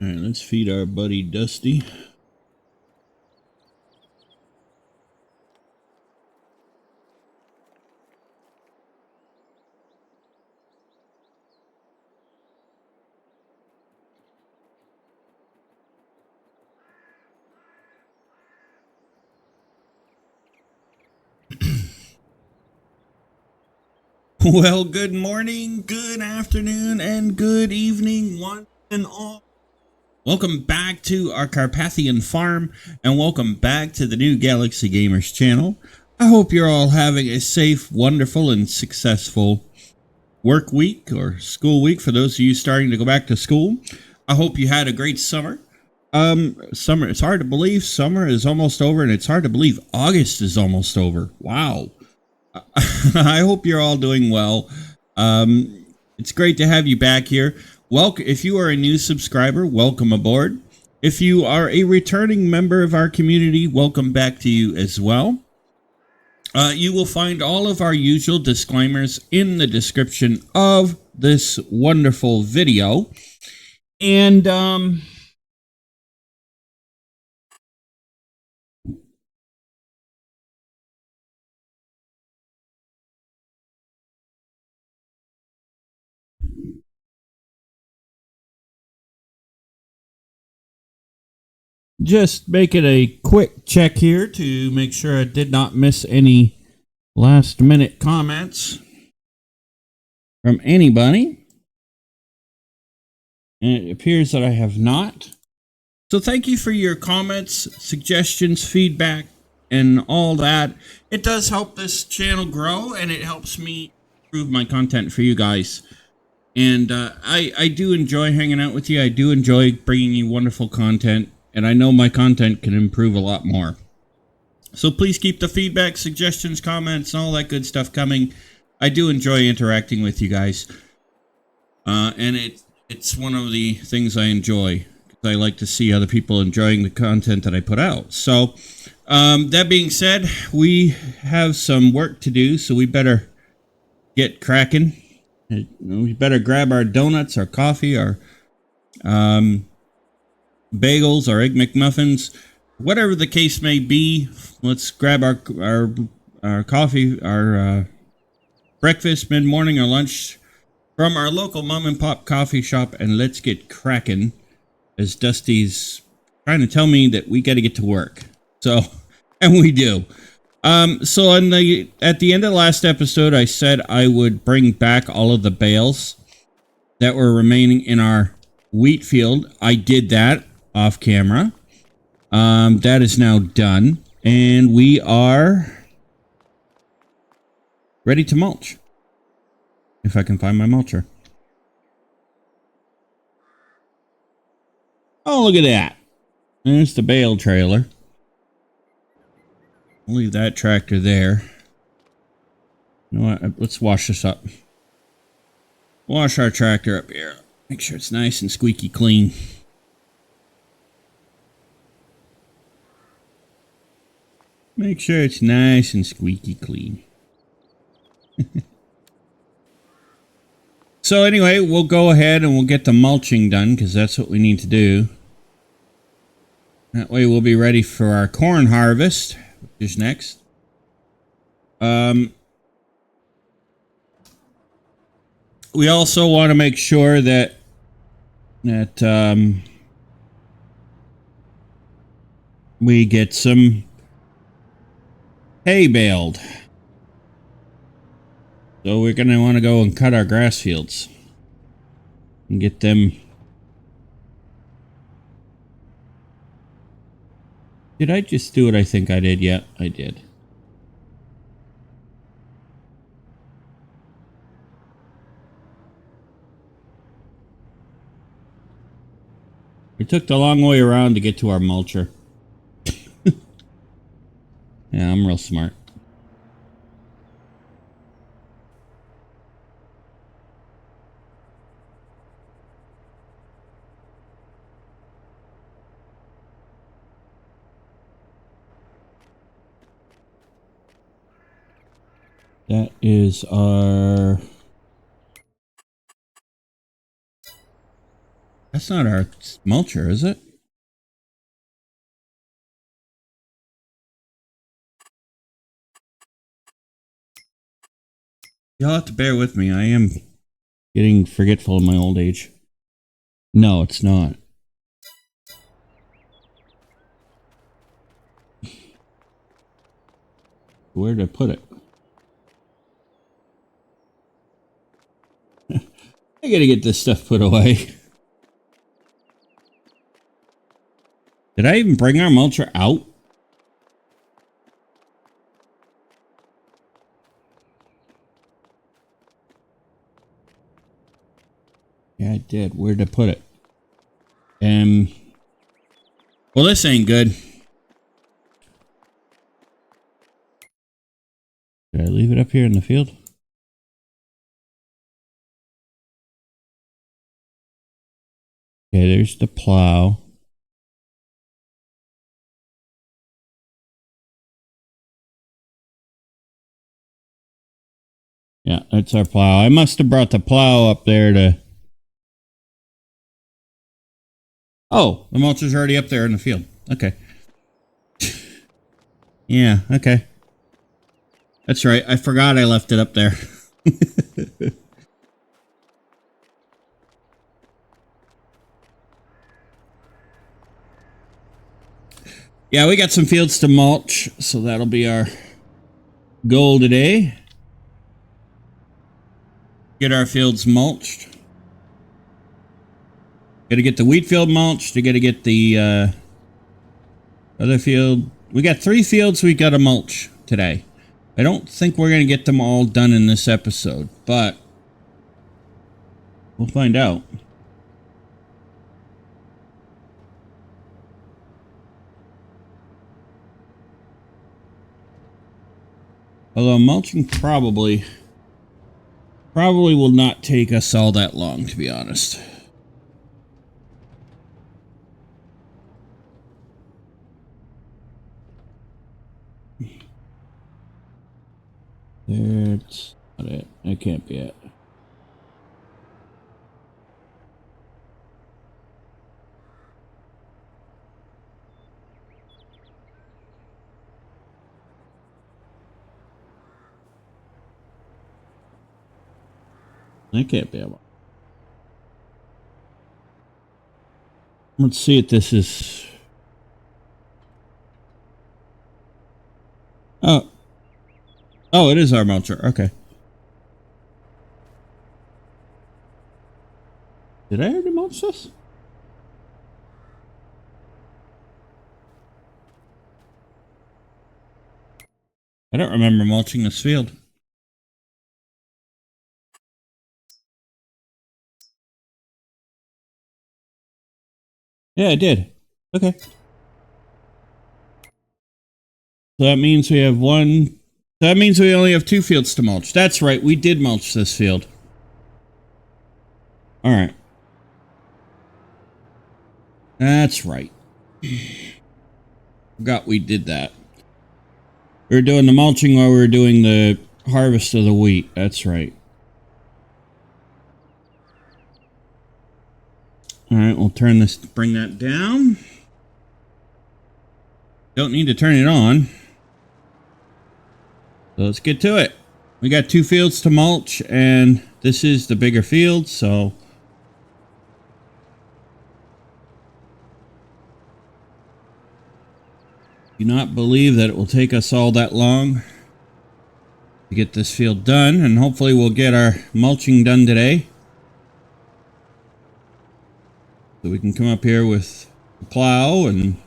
All right, let's feed our buddy Dusty. Well, good morning, good afternoon, and good evening, one and all. Welcome back to our Carpathian farm, and welcome back to the new Galaxy Gamers channel. I hope you're all having a safe, wonderful, and successful work week or school week for those of you starting to go back to school. I hope you had a great summer. Summer, it's hard to believe summer is almost over, and it's hard to believe August is almost over. Wow. I hope you're all doing well. It's great to have you back here. Welcome. If you are a new subscriber, welcome aboard. If you are a returning member of our community, welcome back to you as well. You will find all of our usual disclaimers in the description of this wonderful video. And just making a quick check here to make sure I did not miss any last minute comments from anybody. And it appears that I have not. So thank you for your comments, suggestions, feedback, and all that. It does help this channel grow, and it helps me improve my content for you guys. And I do enjoy hanging out with you. I do enjoy bringing you wonderful content, and I know my content can improve a lot more. So please keep the feedback, suggestions, comments, and all that good stuff coming. I do enjoy interacting with you guys. And it's one of the things I enjoy. I like to see other people enjoying the content that I put out. So, that being said, we have some work to do, so we better get cracking. We better grab our donuts, our coffee, our bagels, our Egg McMuffins, whatever the case may be. Let's grab our coffee, our breakfast, mid-morning, or lunch from our local mom and pop coffee shop, and let's get cracking. As Dusty's trying to tell me that we got to get to work. So, and we do. So at the end of the last episode, I said I would bring back all of the bales that were remaining in our wheat field. I did that off camera. That is now done. And we are ready to mulch. If I can find my mulcher. Oh, look at that. There's the bale trailer. I'll leave that tractor there. You know what? Let's wash this up. Wash our tractor up here. Make sure it's nice and squeaky clean. Make sure it's nice and squeaky clean. So anyway, we'll go ahead and we'll get the mulching done because that's what we need to do. That way we'll be ready for our corn harvest, which is next. We also want to make sure that we get some hay baled. So we're going to want to go and cut our grass fields and get them. Did I just do what I think I did? Yeah, I did. We took the long way around to get to our mulcher. Yeah, I'm real smart. That is our That's not our mulcher, is it? You'll have to bear with me. I am getting forgetful in my old age. No, it's not. Where did I put it? I gotta get this stuff put away. Did I even bring our mulcher out? Yeah, I did. Where did I put it? Well, this ain't good. Did I leave it up here in the field? Okay, there's the plow. Yeah, that's our plow. I must have brought the plow up there to... Oh, the mulcher's already up there in the field. Okay. Yeah, okay. That's right. I forgot I left it up there. Yeah, we got some fields to mulch, so that'll be our goal today. Get our fields mulched. Got to get the wheat field mulched. You got to get the other field. We got 3 fields we got to mulch today. I don't think we're going to get them all done in this episode, but we'll find out. Although mulching probably will not take us all that long, to be honest. That's not it. That can't be it. That can't be it. Let's see if this is... Oh. Oh, it is our mulcher. Okay. Did I already mulch this? I don't remember mulching this field. Yeah, I did. Okay. So that means we have one... So that means we only have 2 fields to mulch. That's right. We did mulch this field. All right. That's right. Forgot we did that. We were doing the mulching while we were doing the harvest of the wheat. That's right. All right, we'll turn this, bring that down. Don't need to turn it on. So let's get to it. We got 2 fields to mulch, and this is the bigger field, so... Do not believe that it will take us all that long to get this field done, and hopefully we'll get our mulching done today. So we can come up here with the plow and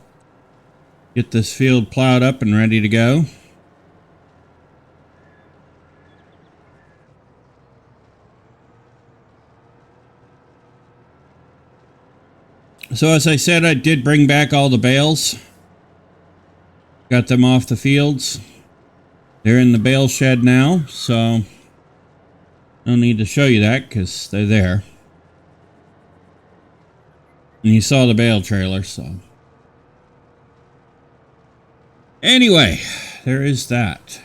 get this field plowed up and ready to go. So as I said, I did bring back all the bales. Got them off the fields. They're in the bale shed now, so no need to show you that because they're there. And you saw the bale trailer, so. Anyway, there is that.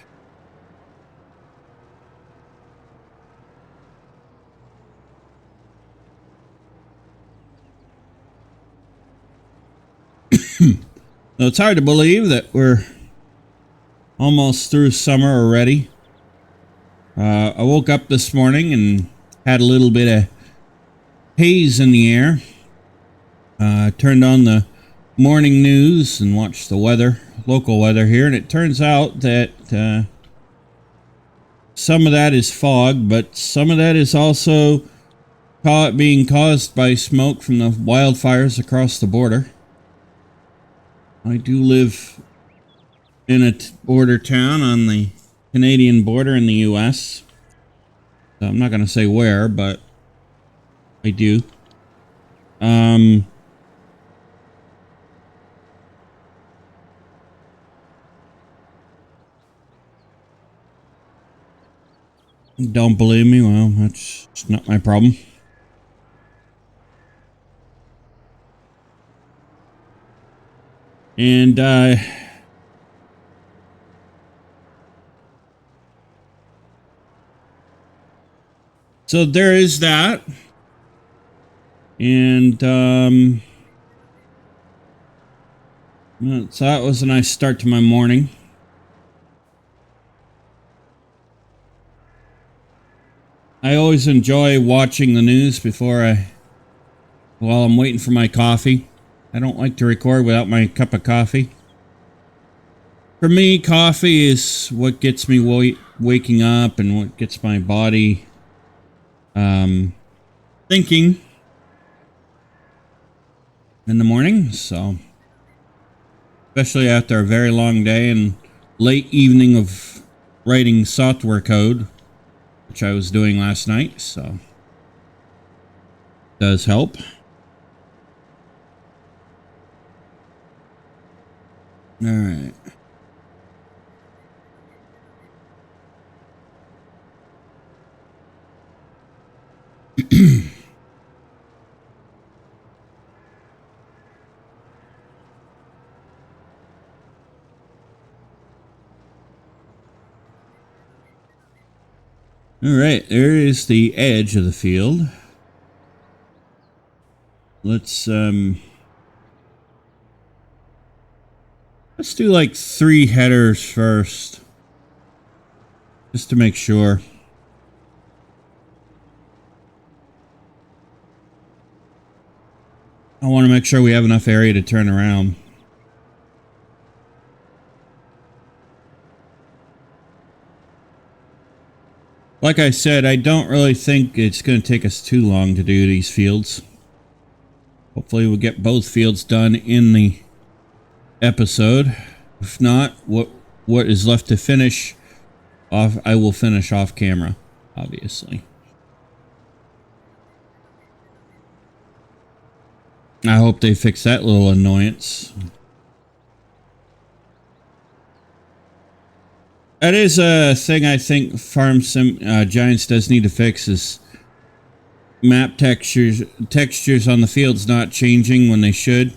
So it's hard to believe that we're almost through summer already. I woke up this morning and had a little bit of haze in the air. Turned on the morning news and watched the weather, local weather here, and it turns out that some of that is fog, but some of that is also being caused by smoke from the wildfires across the border. I do live in a border town on the Canadian border in the U.S. So I'm not going to say where, but I do. Don't believe me? Well, that's not my problem. And so there is that. And so that was a nice start to my morning. I always enjoy watching the news while I'm waiting for my coffee. I don't like to record without my cup of coffee. For me, coffee is what gets me waking up and what gets my body thinking in the morning. So, especially after a very long day and late evening of writing software code, which I was doing last night, so does help. All right. All right, there is the edge of the field. Let's do like 3 headers first, just to make sure. I want to make sure we have enough area to turn around. Like I said, I don't really think it's going to take us too long to do these fields. Hopefully we'll get both fields done in the episode. If not, what is left to finish off, I will finish off camera, obviously. I hope they fix that little annoyance. That is a thing I think Farm Sim Giants does need to fix, is map textures on the fields not changing when they should.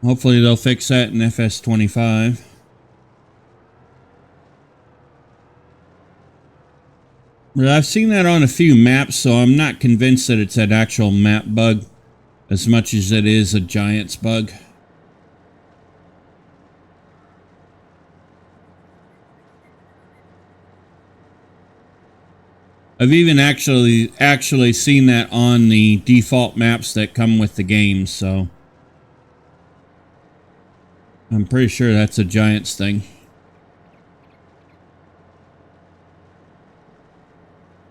Hopefully they'll fix that in FS25. But I've seen that on a few maps, so I'm not convinced that it's an actual map bug as much as it is a Giants bug. I've even actually seen that on the default maps that come with the game, so I'm pretty sure that's a Giants thing.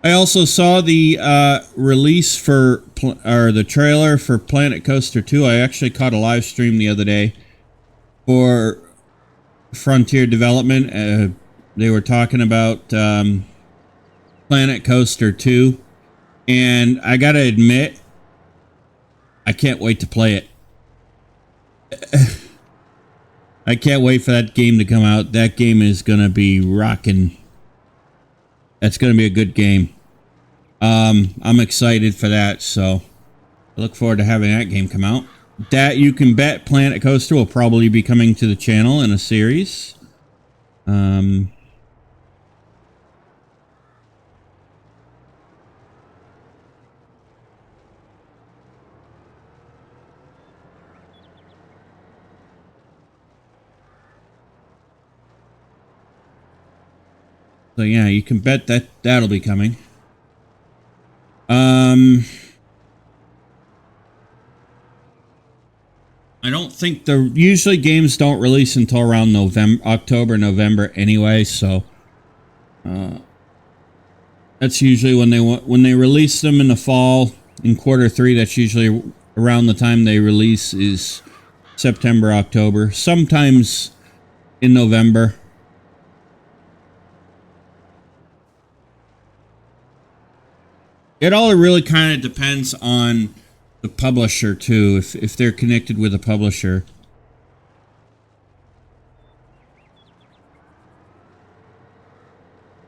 I also saw the release or the trailer for Planet Coaster 2. I actually caught a live stream the other day for Frontier Development. They were talking about Planet Coaster 2, and I gotta admit, I can't wait to play it. I can't wait for that game to come out. That game is gonna be rocking. That's gonna be a good game. I'm excited for that, so I look forward to having that game come out. That you can bet Planet Coaster will probably be coming to the channel in a series. Um, so yeah, you can bet that that'll be coming. I don't think usually games don't release until around October, November anyway. So that's usually when they release them in the fall in Q3. That's usually around the time they release is September, October, sometimes in November. It all really kind of depends on the publisher too, if they're connected with a publisher.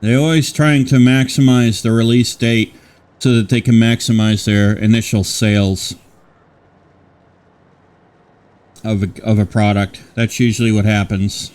They're always trying to maximize the release date so that they can maximize their initial sales of a product. That's usually what happens.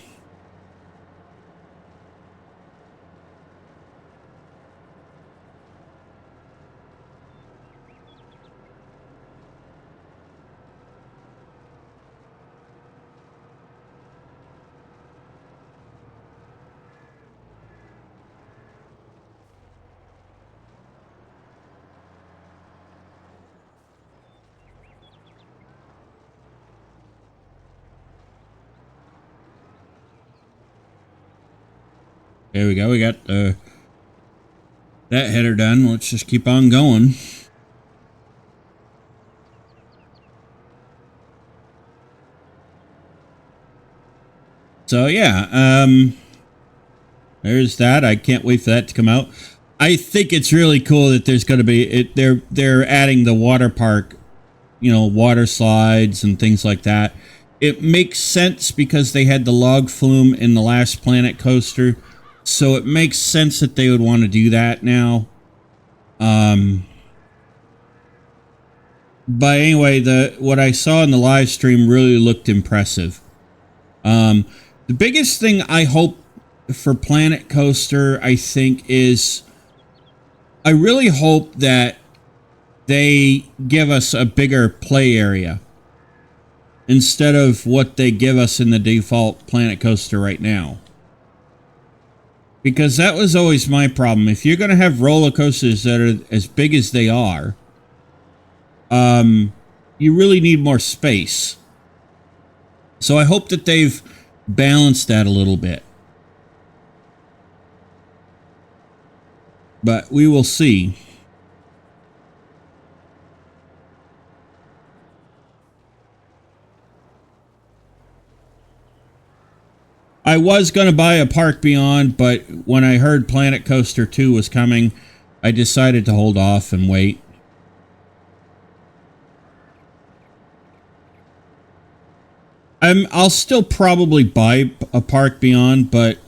There we go. We got that header done. Let's just keep on going. So yeah, there's that. I can't wait for that to come out. I think it's really cool that there's going to be they're adding the water park, water slides and things like that. It makes sense because they had the log flume in the last Planet Coaster. So it makes sense that they would want to do that now. But anyway, what I saw in the live stream really looked impressive. The biggest thing I hope for Planet Coaster, I think, is I really hope that they give us a bigger play area instead of what they give us in the default Planet Coaster right now. Because that was always my problem. If you're going to have roller coasters that are as big as they are, you really need more space. So I hope that they've balanced that a little bit. But we will see. I was going to buy a Park Beyond, but when I heard Planet Coaster 2 was coming, I decided to hold off and wait. I'll still probably buy a Park Beyond, but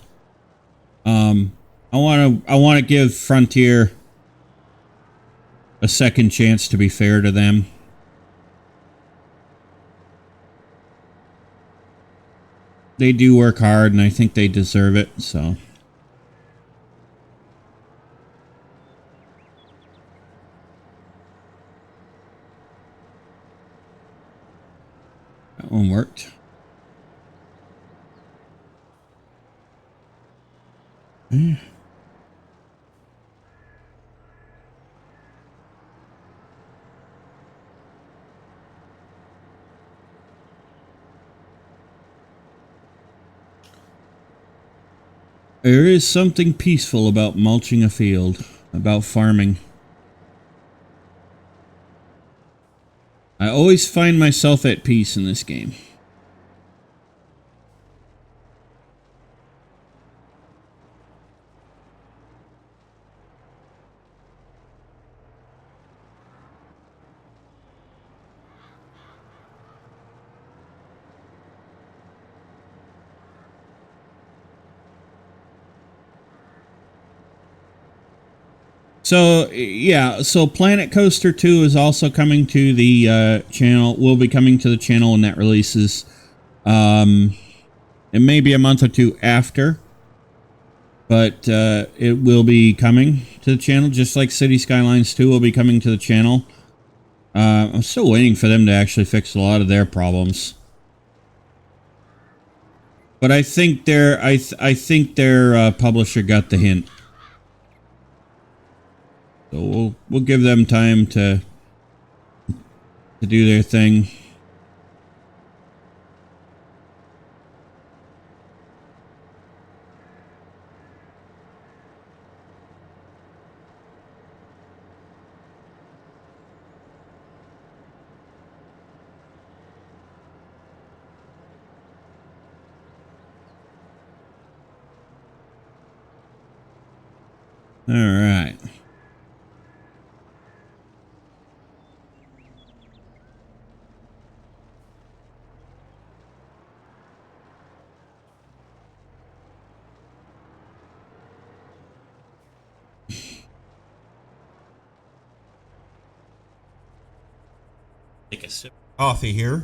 I want to give Frontier a second chance, to be fair to them. They do work hard, and I think they deserve it, so. That one worked. Yeah. There is something peaceful about mulching a field, about farming. I always find myself at peace in this game. So, yeah, so Planet Coaster 2 is also coming to the channel, will be coming to the channel when that releases. It may be a month or two after. but it will be coming to the channel, just like City Skylines 2 will be coming to the channel. I'm still waiting for them to actually fix a lot of their problems. But I think I think their publisher got the hint. So we'll give them time to do their thing. All right. Take a sip of coffee here.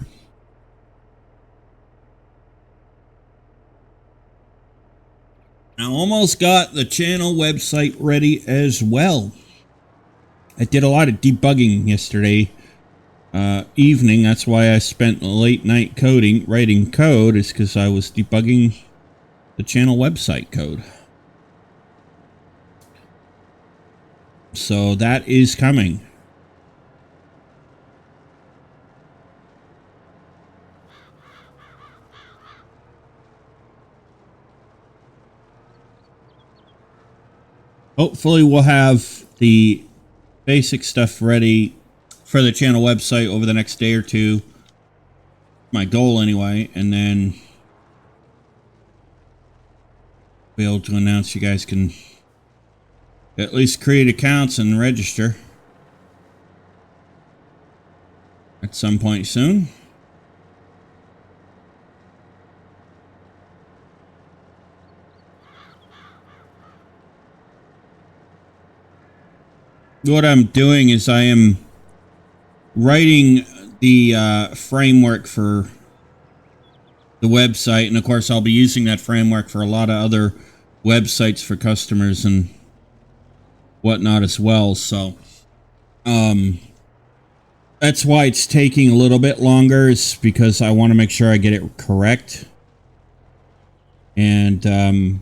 I almost got the channel website ready as well. I did a lot of debugging yesterday evening. That's why I spent a late night writing code, is because I was debugging the channel website code. So that is coming. Hopefully we'll have the basic stuff ready for the channel website over the next day or two. My goal anyway, and then be able to announce you guys can at least create accounts and register at some point soon. What I'm doing is I am writing the framework for the website, and of course I'll be using that framework for a lot of other websites for customers and whatnot as well. So that's why it's taking a little bit longer, is because I want to make sure I get it correct. And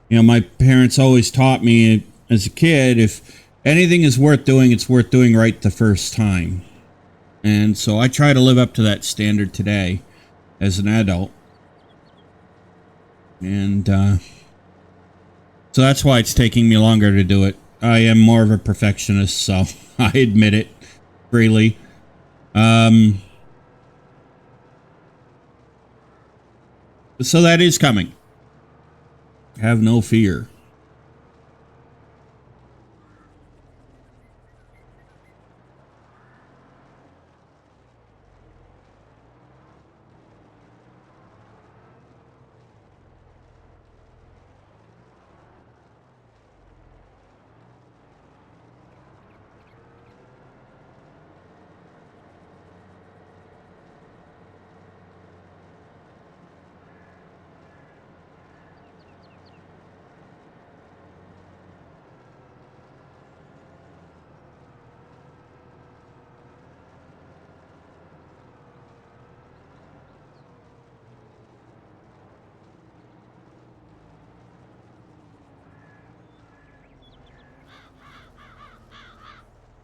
you know, my parents always taught me as a kid, if anything is worth doing, it's worth doing right the first time. And so I try to live up to that standard today as an adult. And so that's why it's taking me longer to do it. I am more of a perfectionist, so I admit it freely. So that is coming. Have no fear.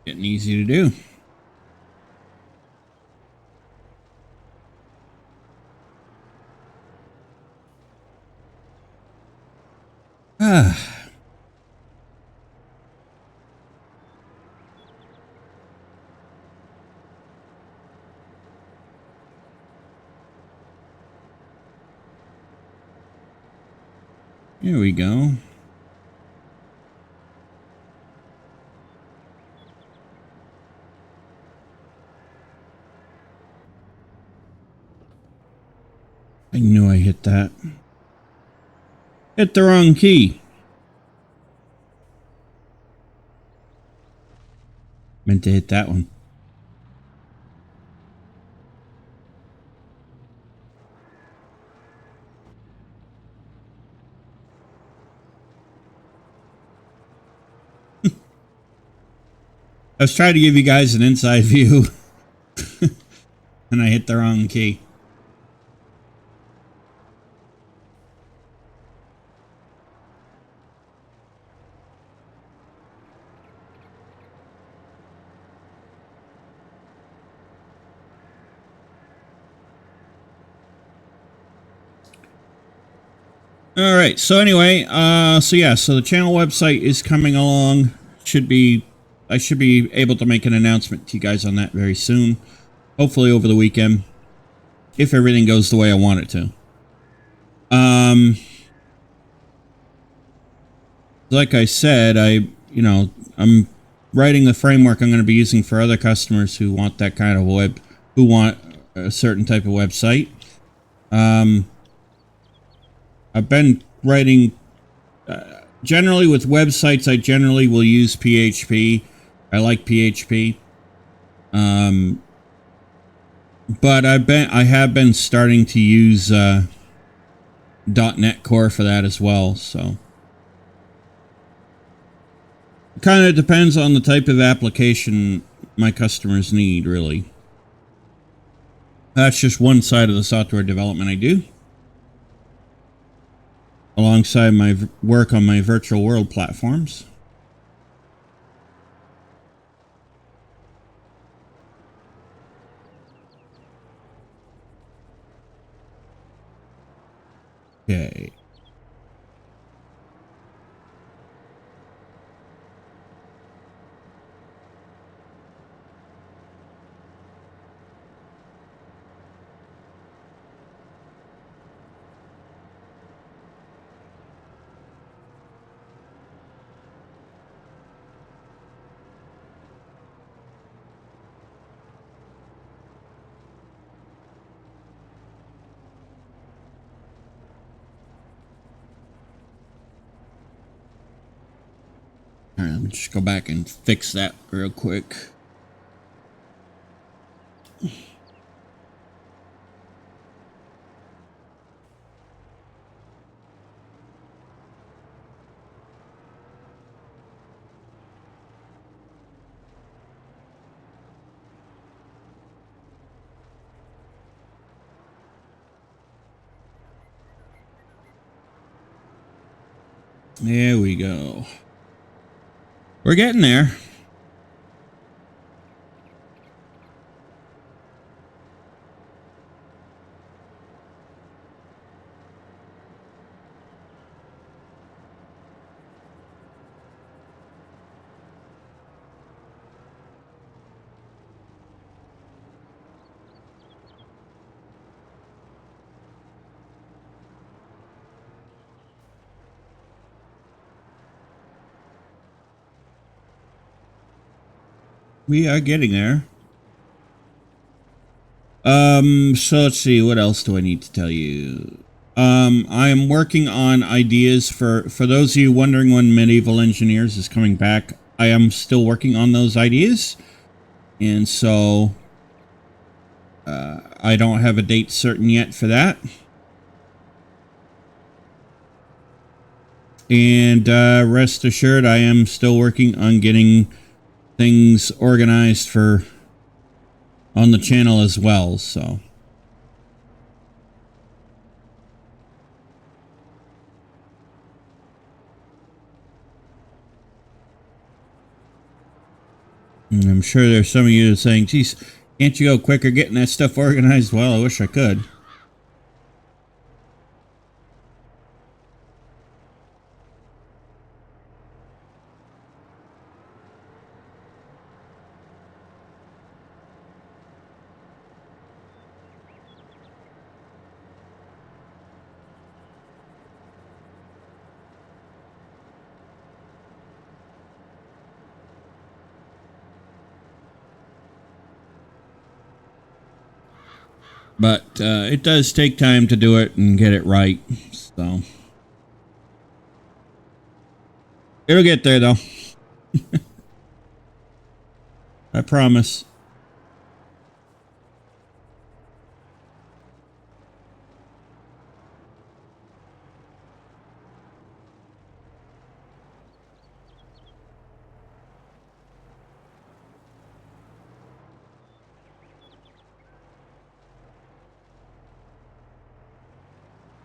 Getting easy to do. Here we go. I knew I hit that. Hit the wrong key. Meant to hit that one. I was trying to give you guys an inside view, and I hit the wrong key. All right. So anyway, so the channel website is coming along. I should be able to make an announcement to you guys on that very soon. Hopefully over the weekend, if everything goes the way I want it to. Like I said, I'm writing the framework I'm going to be using for other customers who want that kind of who want a certain type of website. I've been writing, generally with websites, I generally will use PHP. I like PHP. But I have been starting to use, .NET Core for that as well, so. It kind of depends on the type of application my customers need, really. That's just one side of the software development I do, alongside my work on my virtual world platforms. Okay. All right, let me just go back and fix that real quick. There we go. We're getting there. We are getting there. So let's see, what else do I need to tell you? I am working on ideas for those of you wondering when Medieval Engineers is coming back. I am still working on those ideas. And so, I don't have a date certain yet for that. And, rest assured, I am still working on getting things organized on the channel as well, so. And I'm sure there's some of you saying, geez, can't you go quicker getting that stuff organized? Well, I wish I could. But it does take time to do it and get it right. So it'll get there, though. I promise.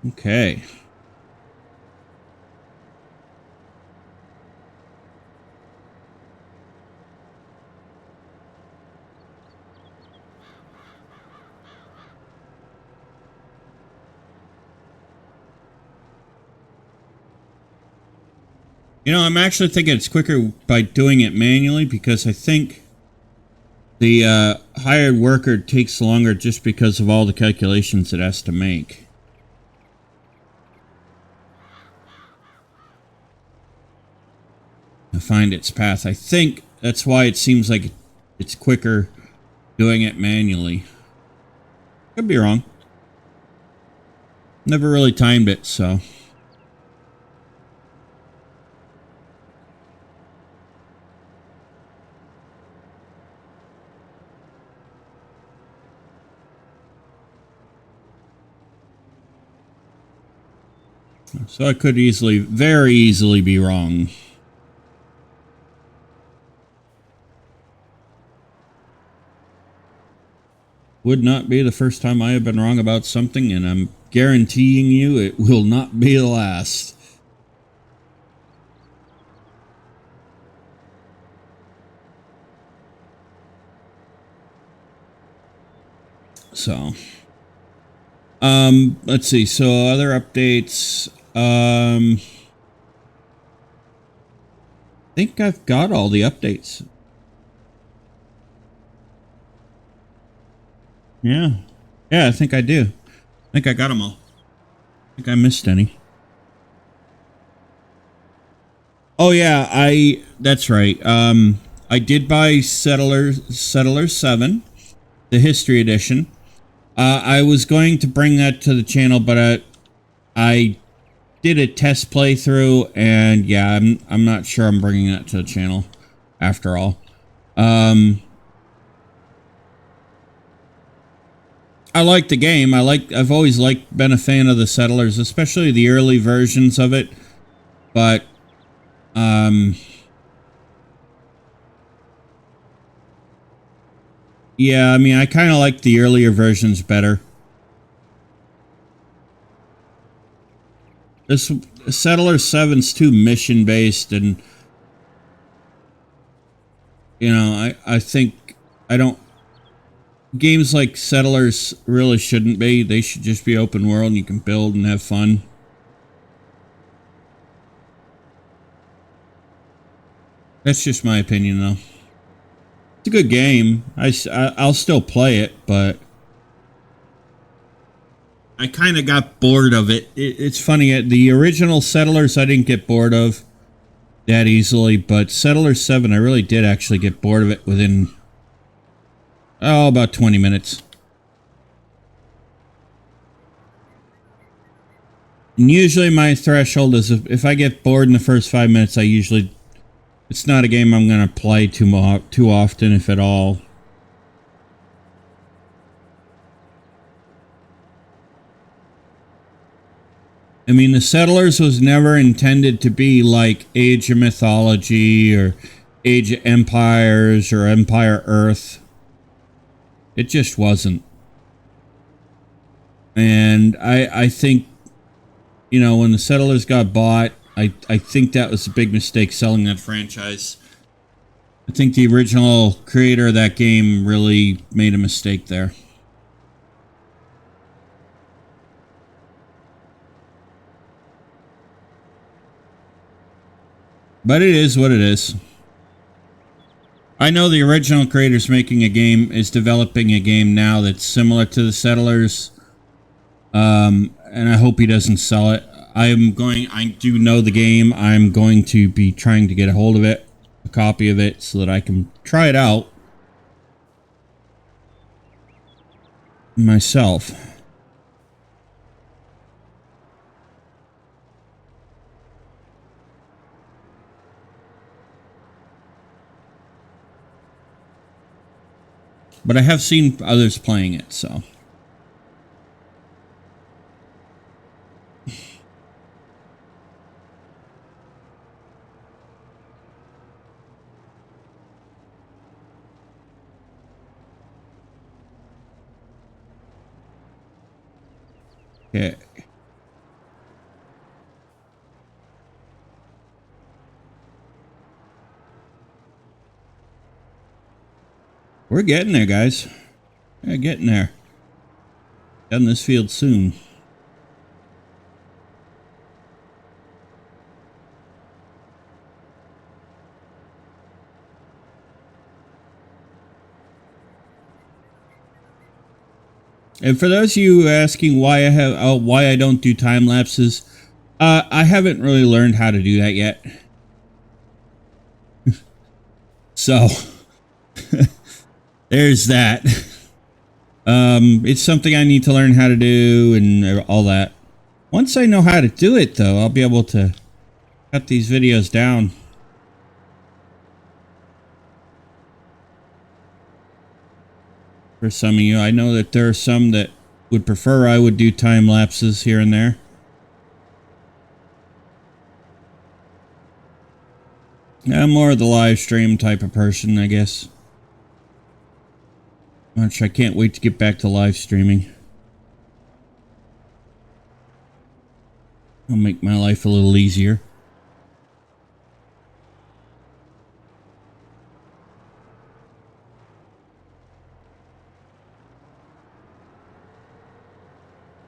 Okay. You know, I'm actually thinking it's quicker by doing it manually because I think the hired worker takes longer just because of all the calculations it has to make. To find its path. I think that's why it seems like it's quicker doing it manually. Could be wrong. Never really timed it, so. So I could easily, very easily be wrong. Would not be the first time I have been wrong about something, and I'm guaranteeing you it will not be the last. So, let's see. So other updates. I think I've got all the updates. Yeah. Yeah, I think I do. I think I got them all. I think I missed any. Oh yeah, that's right. I did buy Settlers 7, the history edition. I was going to bring that to the channel, but I did a test playthrough, and yeah, I'm not sure I'm bringing that to the channel after all. I like the game. I've always been a fan of the Settlers, especially the early versions of it. But yeah, I mean, I kind of like the earlier versions better. This Settler 7's too mission based, and you know, I think I don't. Games like Settlers really shouldn't be. They should just be open world and you can build and have fun. That's just my opinion, though. It's a good game. I'll still play it, but I kind of got bored of it. It's funny. The original Settlers I didn't get bored of that easily, but Settlers 7 I really did actually get bored of it within, oh, about 20 minutes. And usually my threshold is if I get bored in the first 5 minutes, it's not a game I'm going to play too often, if at all. I mean, the Settlers was never intended to be like Age of Mythology or Age of Empires or Empire Earth. It just wasn't. And I think, you know, when the Settlers got bought, I think that was a big mistake selling that franchise. I think the original creator of that game really made a mistake there. But it is what it is. I know the original creator's is developing a game now that's similar to the Settlers. And I hope he doesn't sell it. I do know the game. I'm going to be trying to get a hold of it, a copy of it, so that I can try it out myself. But I have seen others playing it, so. Okay. We're getting there, guys. Yeah, getting there. Done this field soon. And for those of you asking why I don't do time lapses, I haven't really learned how to do that yet. So there's that. It's something I need to learn how to do and all that. Once I know how to do it, though, I'll be able to cut these videos down. For some of you, I know that there are some that would prefer I would do time lapses here and there. I'm more of the live stream type of person, I guess. Which I can't wait to get back to live streaming. It'll make my life a little easier.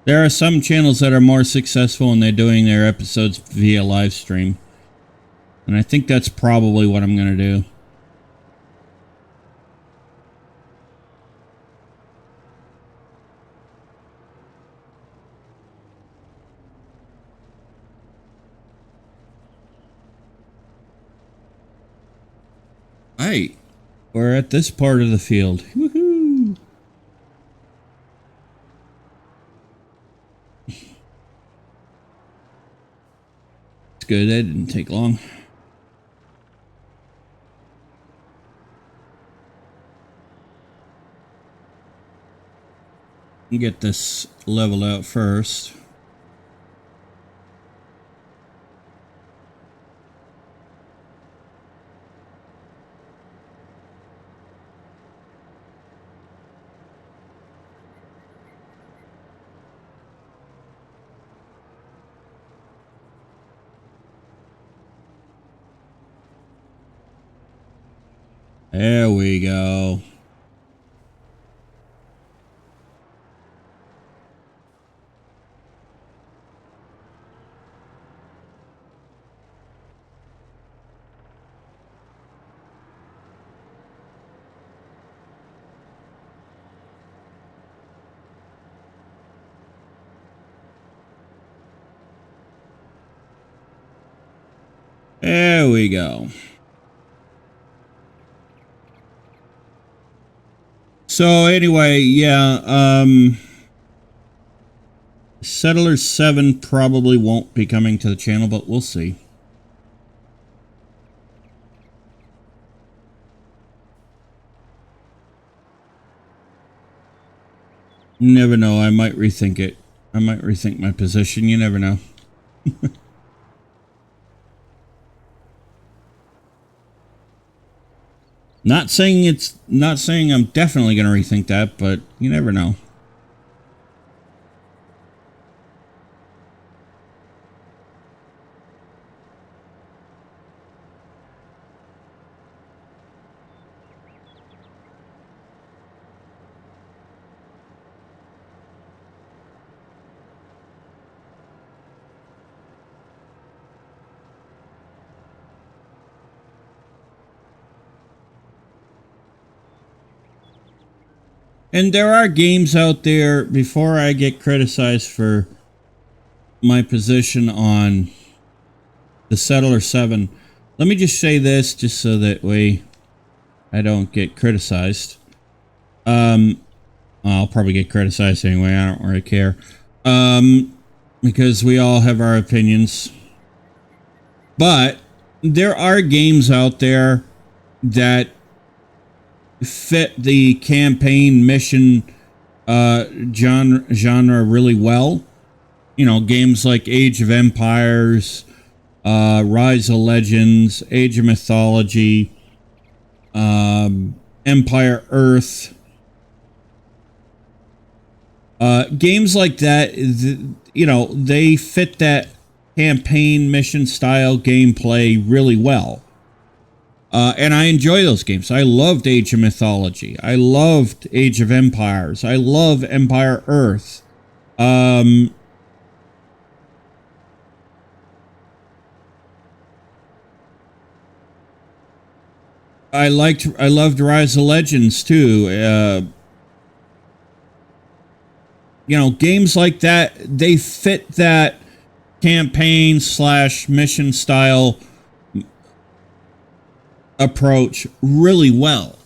There are some channels that are more successful and they're doing their episodes via live stream. And I think that's probably what I'm going to do. Hey, we're at this part of the field. Woohoo! It's good. That didn't take long. Get this leveled out first. There we go. There we go. So anyway, yeah, Settler 7 probably won't be coming to the channel, but we'll see. You never know, I might rethink it. I might rethink my position, you never know. Not saying I'm definitely going to rethink that, but you never know. And there are games out there, before I get criticized for my position on the Settler 7, let me just say this, just so that I don't get criticized. I'll probably get criticized anyway, I don't really care. Because we all have our opinions. But there are games out there that fit the campaign mission genre really well. You know, games like Age of Empires, Rise of Legends, Age of Mythology, Empire Earth. Games like that, you know, they fit that campaign mission style gameplay really well. And I enjoy those games. I loved Age of Mythology. I loved Age of Empires. I love Empire Earth. I loved Rise of Legends too. Games like that, they fit that campaign / mission style approach really well.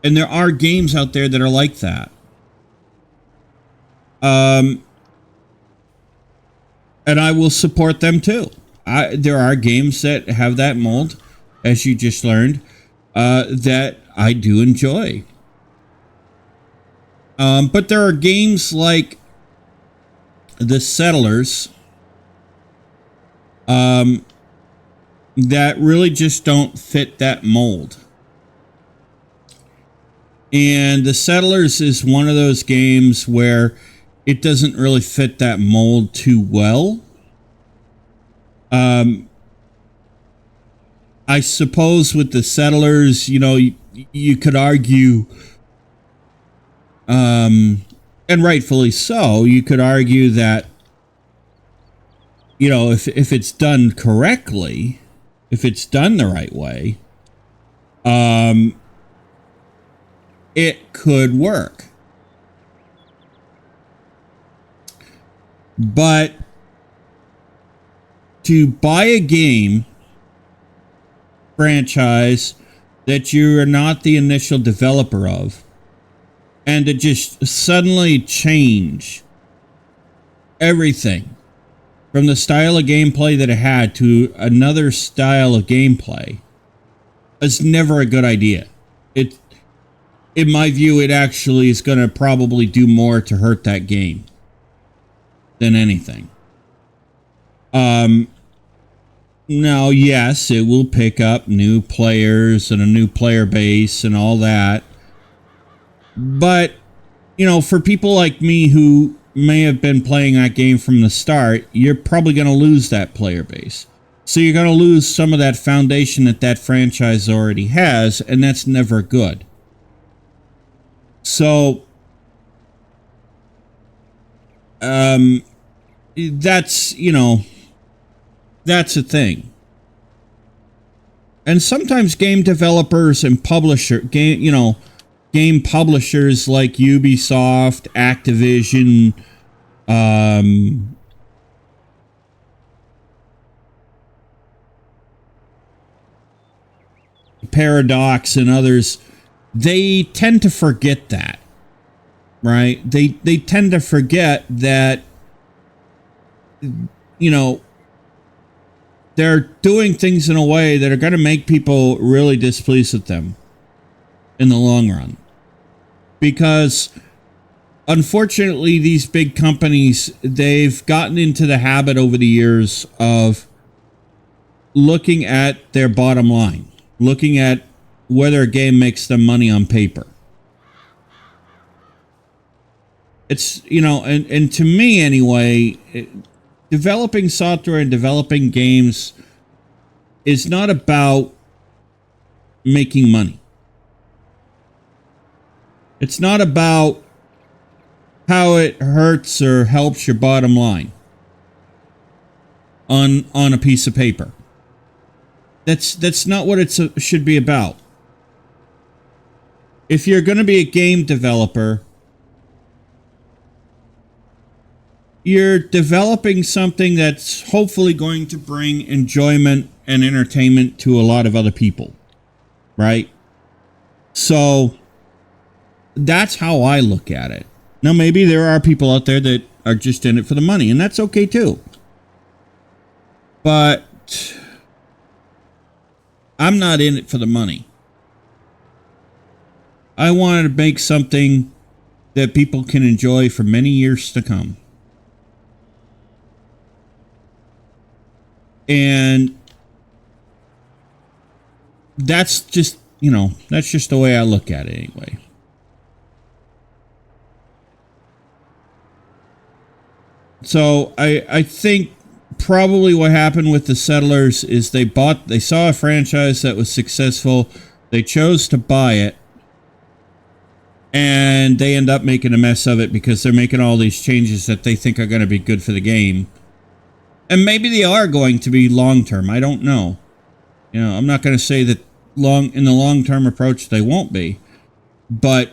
And there are games out there that are like that. And I will support them too. There are games that have that mold, as you just learned, that I do enjoy. But there are games like The Settlers that really just don't fit that mold. And The Settlers is one of those games where it doesn't really fit that mold too well. I suppose with The Settlers, you could argue, and rightfully so, you could argue that, if it's done correctly, if it's done the right way, it could work. But to buy a game franchise that you are not the initial developer of, and to just suddenly change everything from the style of gameplay that it had to another style of gameplay is never a good idea. In my view, it actually is going to probably do more to hurt that game than anything. Now, yes, it will pick up new players and a new player base and all that. But, for people like me who may have been playing that game from the start, you're probably going to lose that player base. So you're going to lose some of that foundation that franchise already has, and that's never good. So, that's a thing. And sometimes game developers and game publishers like Ubisoft, Activision, Paradox and others, they tend to forget that, right? They tend to forget that, they're doing things in a way that are going to make people really displeased with them in the long run. Because, unfortunately, these big companies, they've gotten into the habit over the years of looking at their bottom line, looking at whether a game makes them money on paper. It's, and to me anyway, developing software and developing games is not about making money. It's not about how it hurts or helps your bottom line on a piece of paper. That's not what it should be about. If you're going to be a game developer, you're developing something that's hopefully going to bring enjoyment and entertainment to a lot of other people, right? So that's how I look at it. Now, maybe there are people out there that are just in it for the money, and that's okay too. But I'm not in it for the money. I wanted to make something that people can enjoy for many years to come. And that's just, that's just the way I look at it anyway. So I think probably what happened with the settlers is they saw a franchise that was successful. They chose to buy it. And they end up making a mess of it because they're making all these changes that they think are going to be good for the game. And maybe they are going to be long-term. I don't know. You know, I'm not going to say that in the long-term approach they won't be. But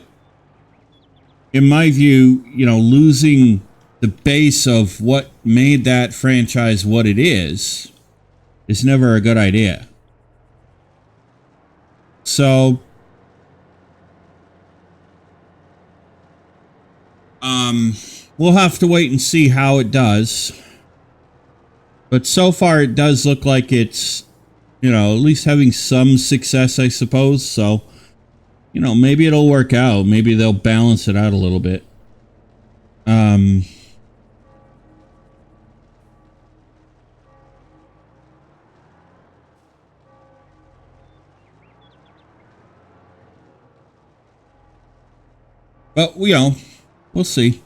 in my view, you know, losing the base of what made that franchise what it is never a good idea. So, we'll have to wait and see how it does. But so far it does look like it's, you know, at least having some success, I suppose. So, you know, maybe it'll work out. Maybe they'll balance it out a little bit. But, you know, we'll see.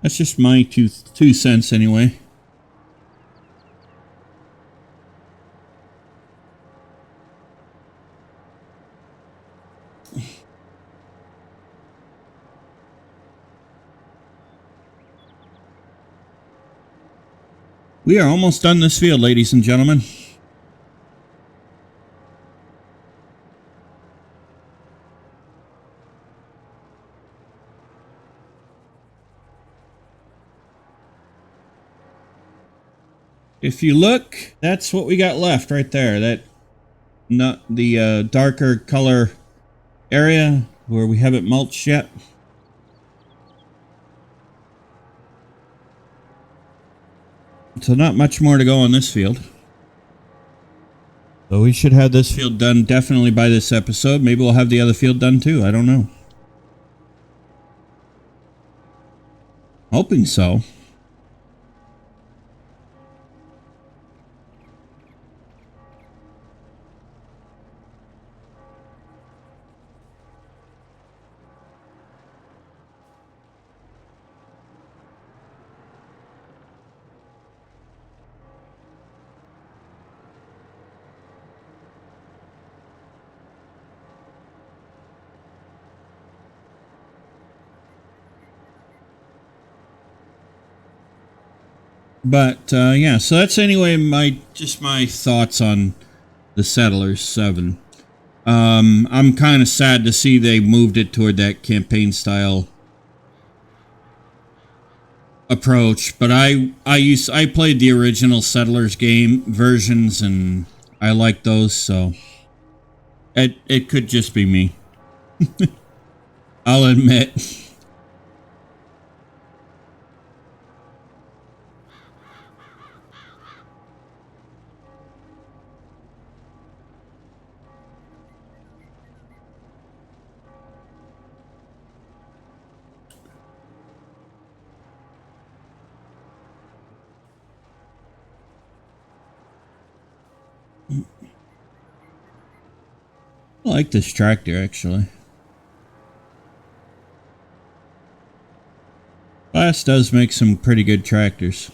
That's just my two cents anyway. We are almost done this field, ladies and gentlemen. If you look, that's what we got left right there. That not the darker color area where we haven't mulched yet. So not much more to go on this field. So we should have this field done definitely by this episode. Maybe we'll have the other field done too. I don't know. Hoping so. But yeah, so that's anyway my thoughts on the Settlers 7. I'm kind of sad to see they moved it toward that campaign style approach, but I played the original Settlers game versions and I like those, so it could just be me. I'll admit. I like this tractor, actually. Glass does make some pretty good tractors.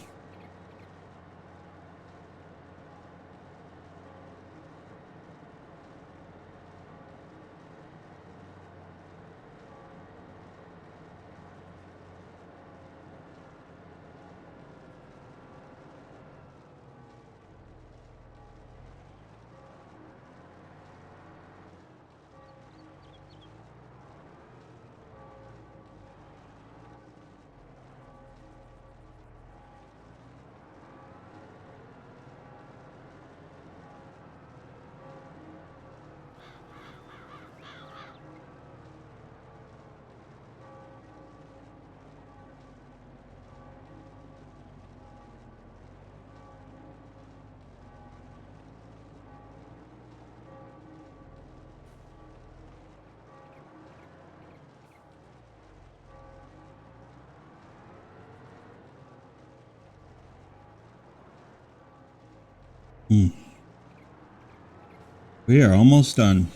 We are almost done.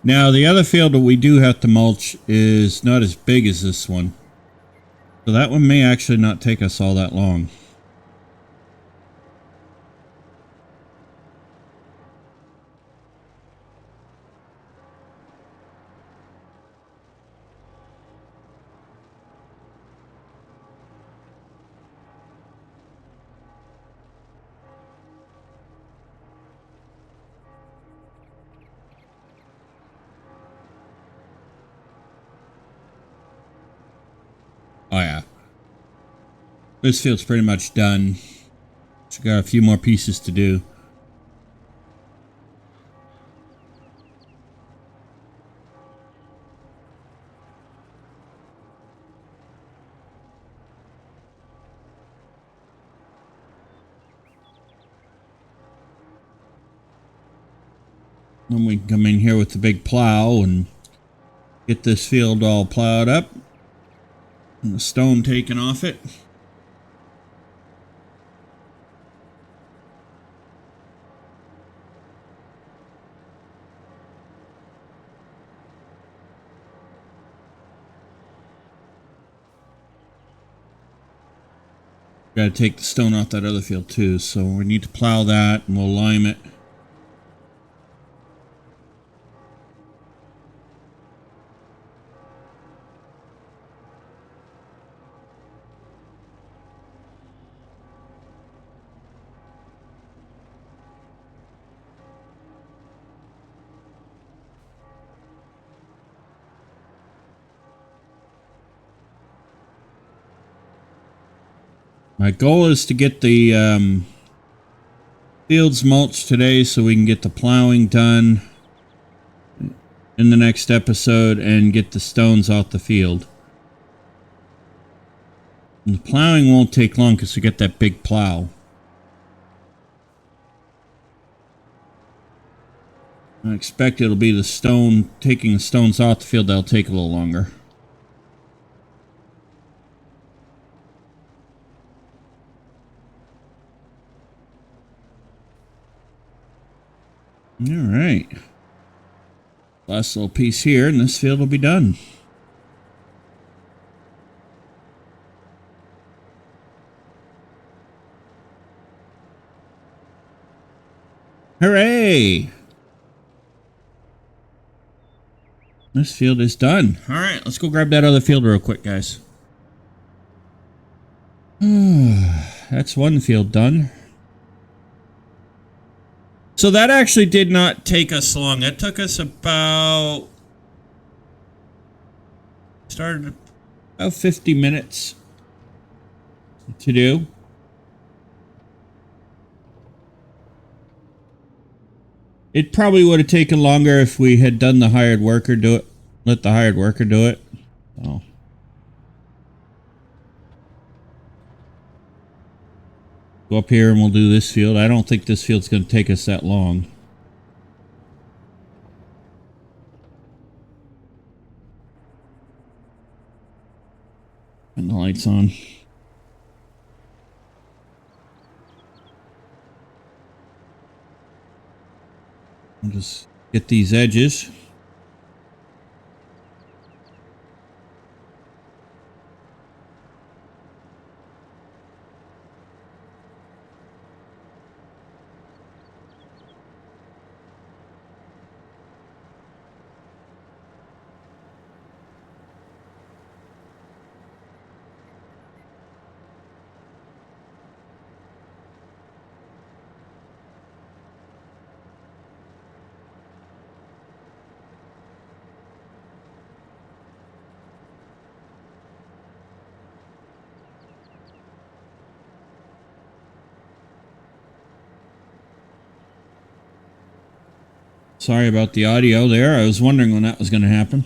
Now, the other field that we do have to mulch is not as big as this one. So that one may actually not take us all that long. Oh yeah. This field's pretty much done. Just got a few more pieces to do. Then we can come in here with the big plow and get this field all plowed up and the stone taken off it. Got to take the stone off that other field too, so we need to plow that and we'll lime it. My goal is to get the fields mulched today so we can get the plowing done in the next episode and get the stones off the field. And the plowing won't take long because we get that big plow. I expect it'll be the stone, taking the stones off the field, that'll take a little longer. Alright. Last little piece here and this field will be done. Hooray! This field is done. Alright, let's go grab that other field real quick, guys. That's one field done. So that actually did not take us long. That took us about 50 minutes to do. It probably would have taken longer if we had done the hired worker do it. Let the hired worker do it. Oh. Go up here and we'll do this field. I don't think this field's going to take us that long. And the lights on. I'll just get these edges. Sorry about the audio there. I was wondering when that was going to happen.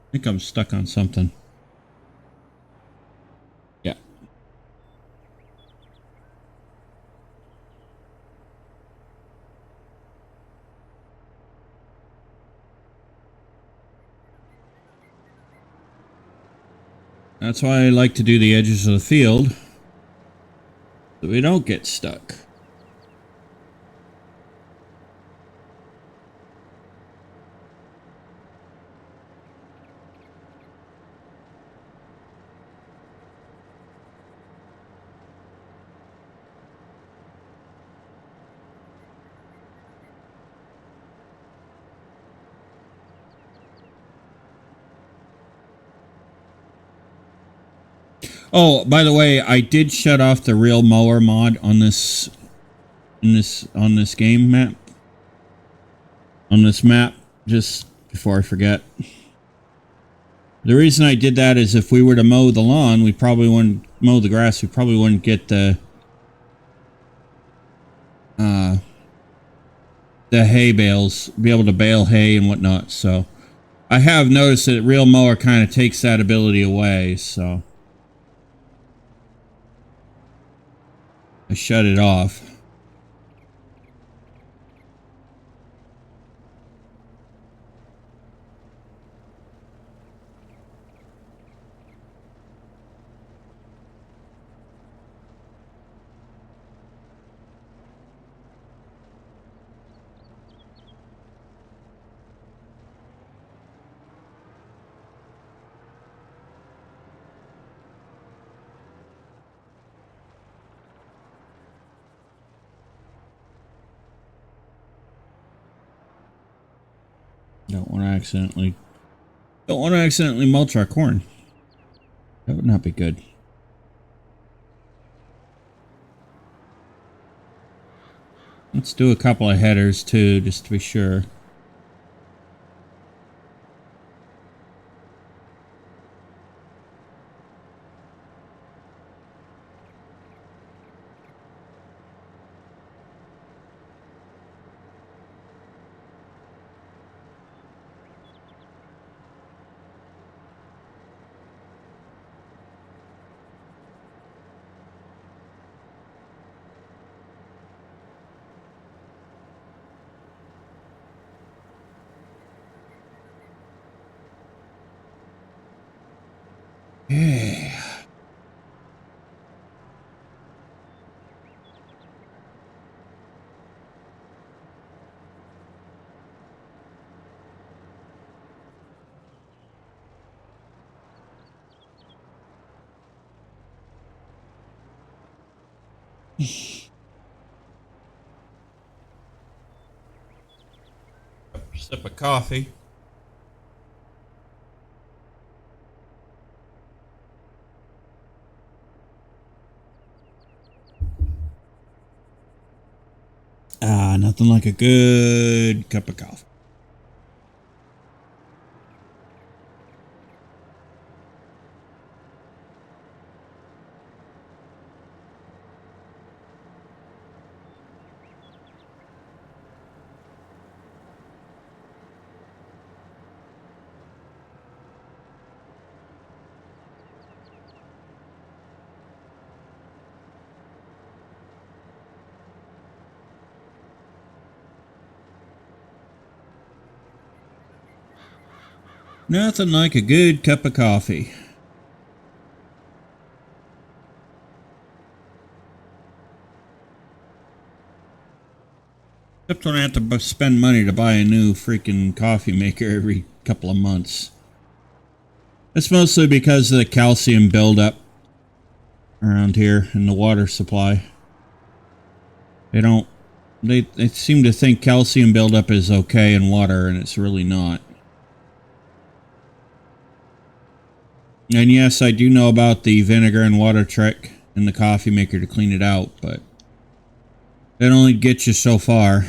I think I'm stuck on something. Yeah. That's why I like to do the edges of the field, so we don't get stuck. Oh, by the way, I did shut off the real mower mod on this on this game map. On this map, just before I forget. The reason I did that is if we were to mow the lawn, we probably wouldn't mow the grass, we probably wouldn't get the hay bales, be able to bale hay and whatnot. So I have noticed that real mower kind of takes that ability away, so I shut it off. Don't want to accidentally mulch our corn. That would not be good. Let's do a couple of headers too, just to be sure. Yeah. Sip of coffee. Nothing like a good cup of coffee. Nothing like a good cup of coffee. Except when I have to spend money to buy a new freaking coffee maker every couple of months. It's mostly because of the calcium buildup around here in the water supply. They seem to think calcium buildup is okay in water, and it's really not. And yes, I do know about the vinegar and water trick in the coffee maker to clean it out, but that only gets you so far.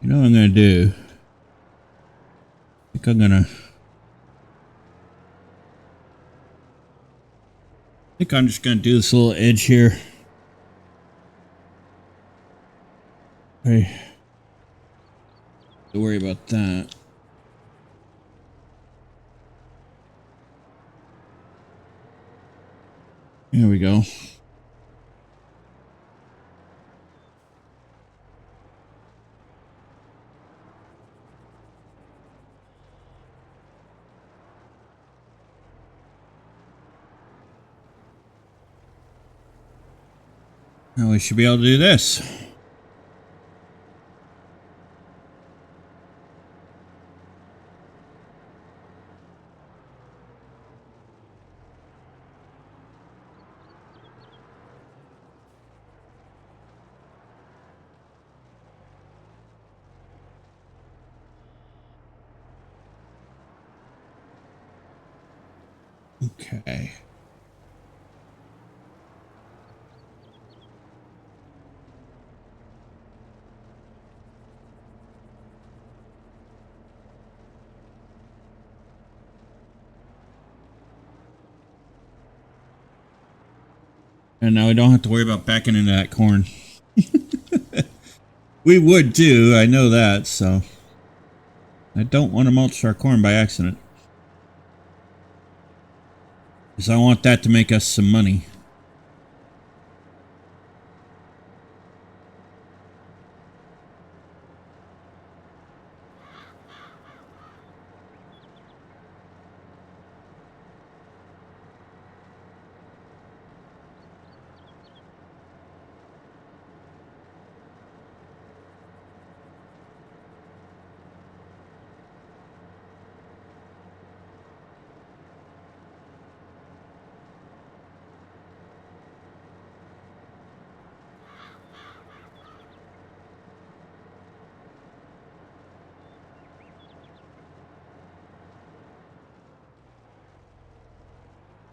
You know what I'm going to do? I think I'm just going to do this little edge here. Hey. Don't worry about that. Here we go. Now we should be able to do this. Okay. And now we don't have to worry about backing into that corn. We would too, I know that, so I don't want to mulch our corn by accident. Because I want that to make us some money.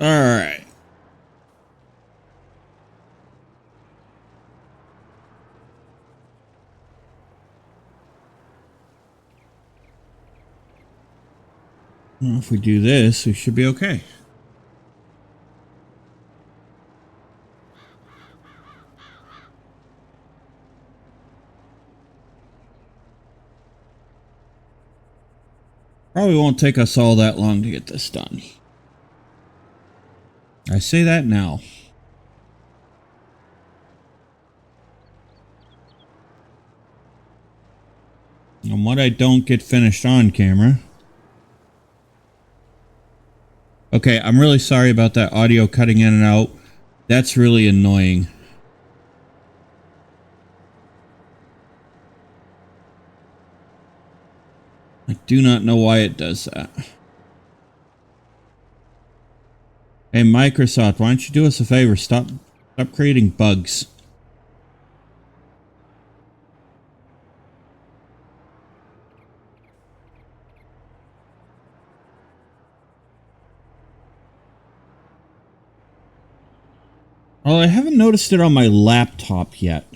All right. Well, if we do this, we should be okay. Probably won't take us all that long to get this done. I say that now. And what I don't get finished on camera. Okay, I'm really sorry about that audio cutting in and out. That's really annoying. I do not know why it does that. Hey, Microsoft, why don't you do us a favor? Stop creating bugs. Well, I haven't noticed it on my laptop yet.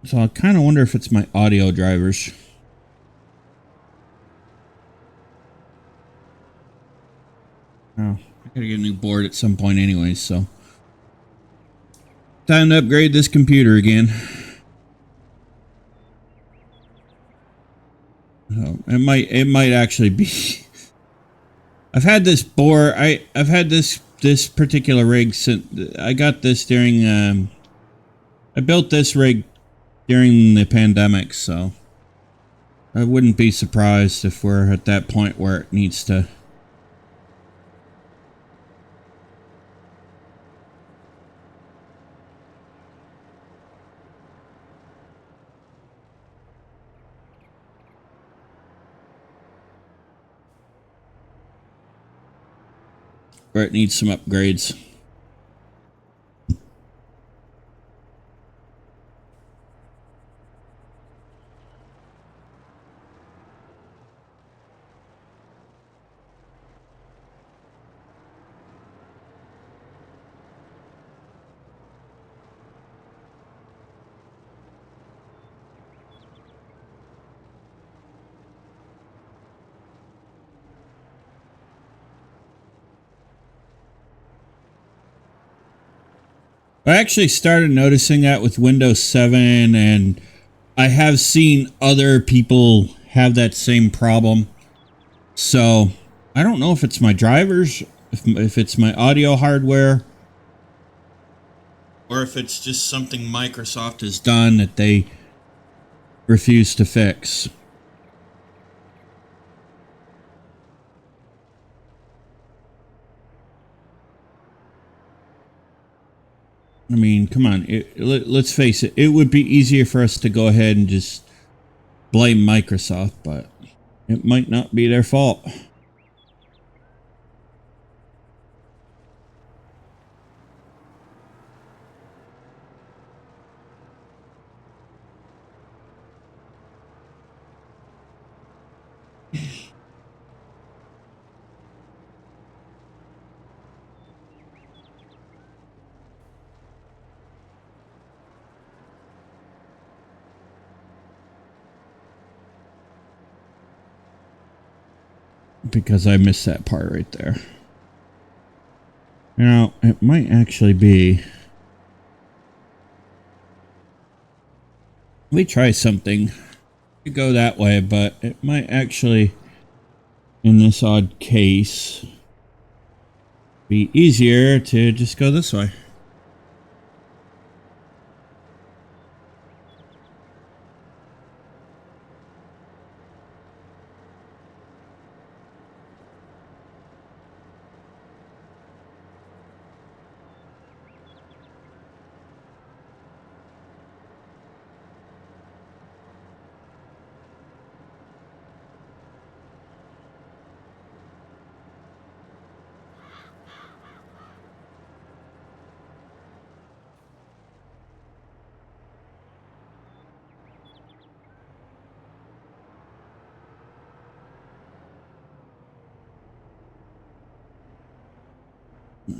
So I kind of wonder if it's my audio drivers. Oh, I gotta get a new board at some point anyways, so. Time to upgrade this computer again. Oh, it might actually be. I've had this board. I've had this particular rig since I got this during. I built this rig during the pandemic, so I wouldn't be surprised if we're at that point where it needs to. Where it needs some upgrades. I actually started noticing that with Windows 7 and I have seen other people have that same problem. So I don't know if it's my drivers, if it's my audio hardware, or if it's just something Microsoft has done that they refuse to fix. I mean, come on. Let's face it. It would be easier for us to go ahead and just blame Microsoft, but it might not be their fault. Because I missed that part right there. You know, it might actually be. We try something. We go that way, but it might actually, in this odd case, be easier to just go this way.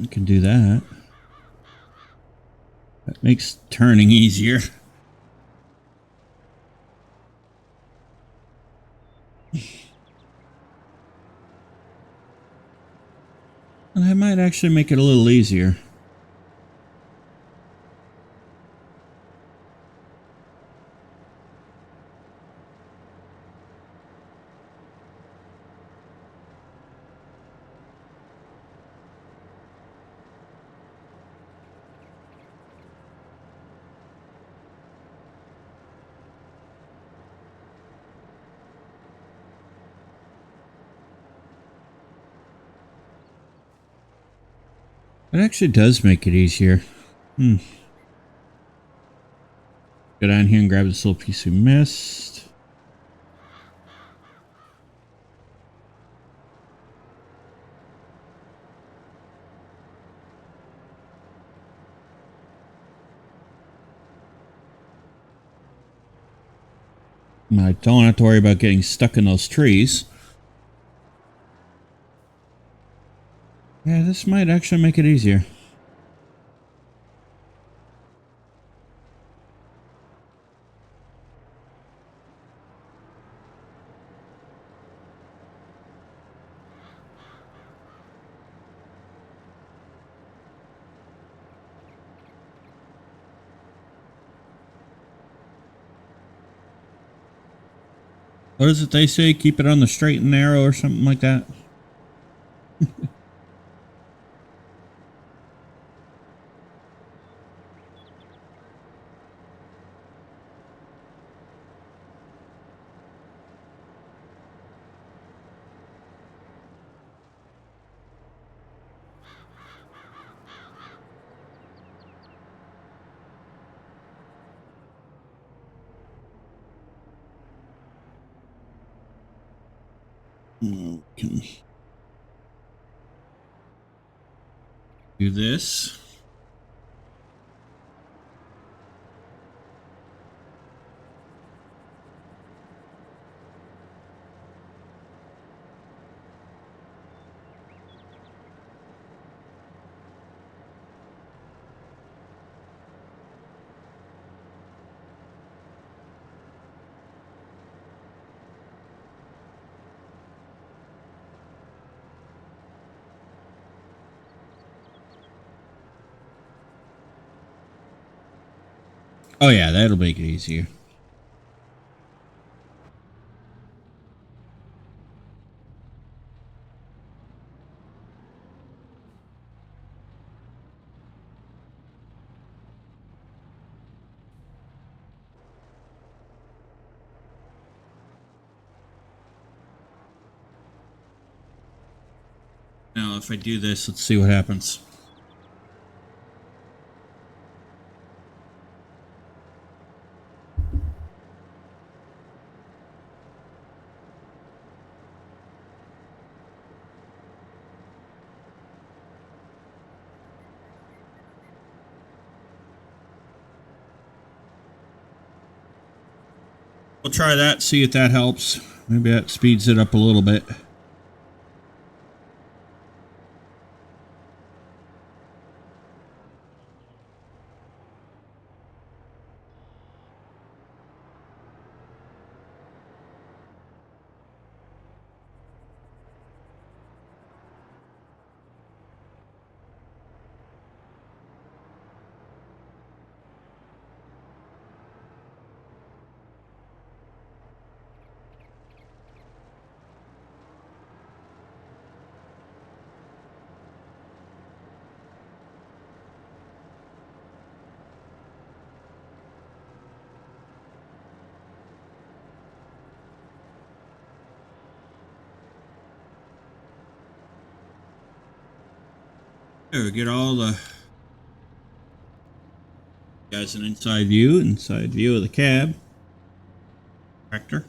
I can do that. That makes turning easier. And that might actually make it a little easier. It actually does make it easier. Go down here and grab this little piece we missed. I don't have to worry about getting stuck in those trees. Yeah, this might actually make it easier. What is it they say? Keep it on the straight and narrow or something like that? Can do this. Oh yeah, that'll make it easier. Now, if I do this, let's see what happens. We'll try that, see if that helps. Maybe that speeds it up a little bit. There, we get all the guys an inside view of the cab tractor.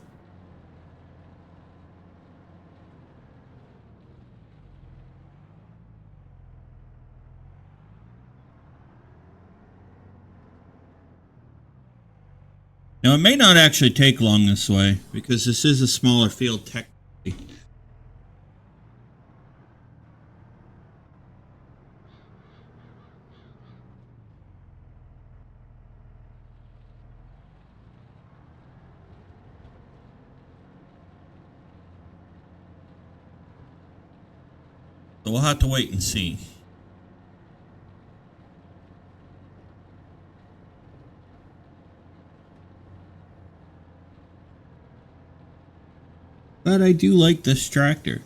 Now, it may not actually take long this way because this is a smaller field technically. So we'll have to wait and see. But I do like this tractor.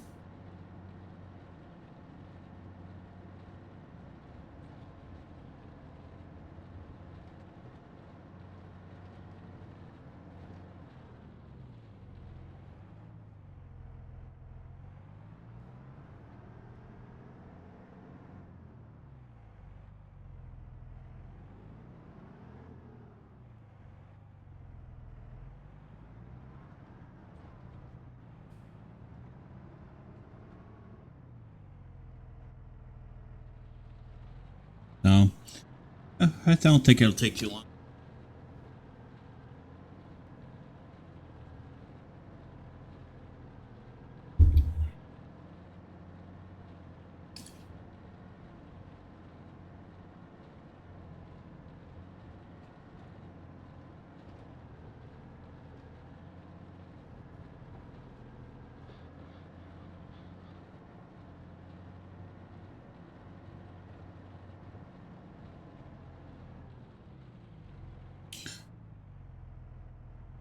So, I don't think it'll take too long.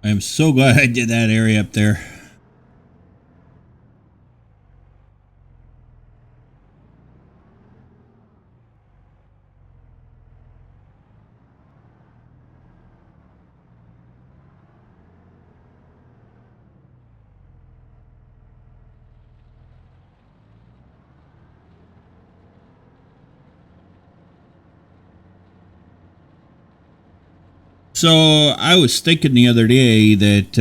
I am so glad I did that area up there. So I was thinking the other day that,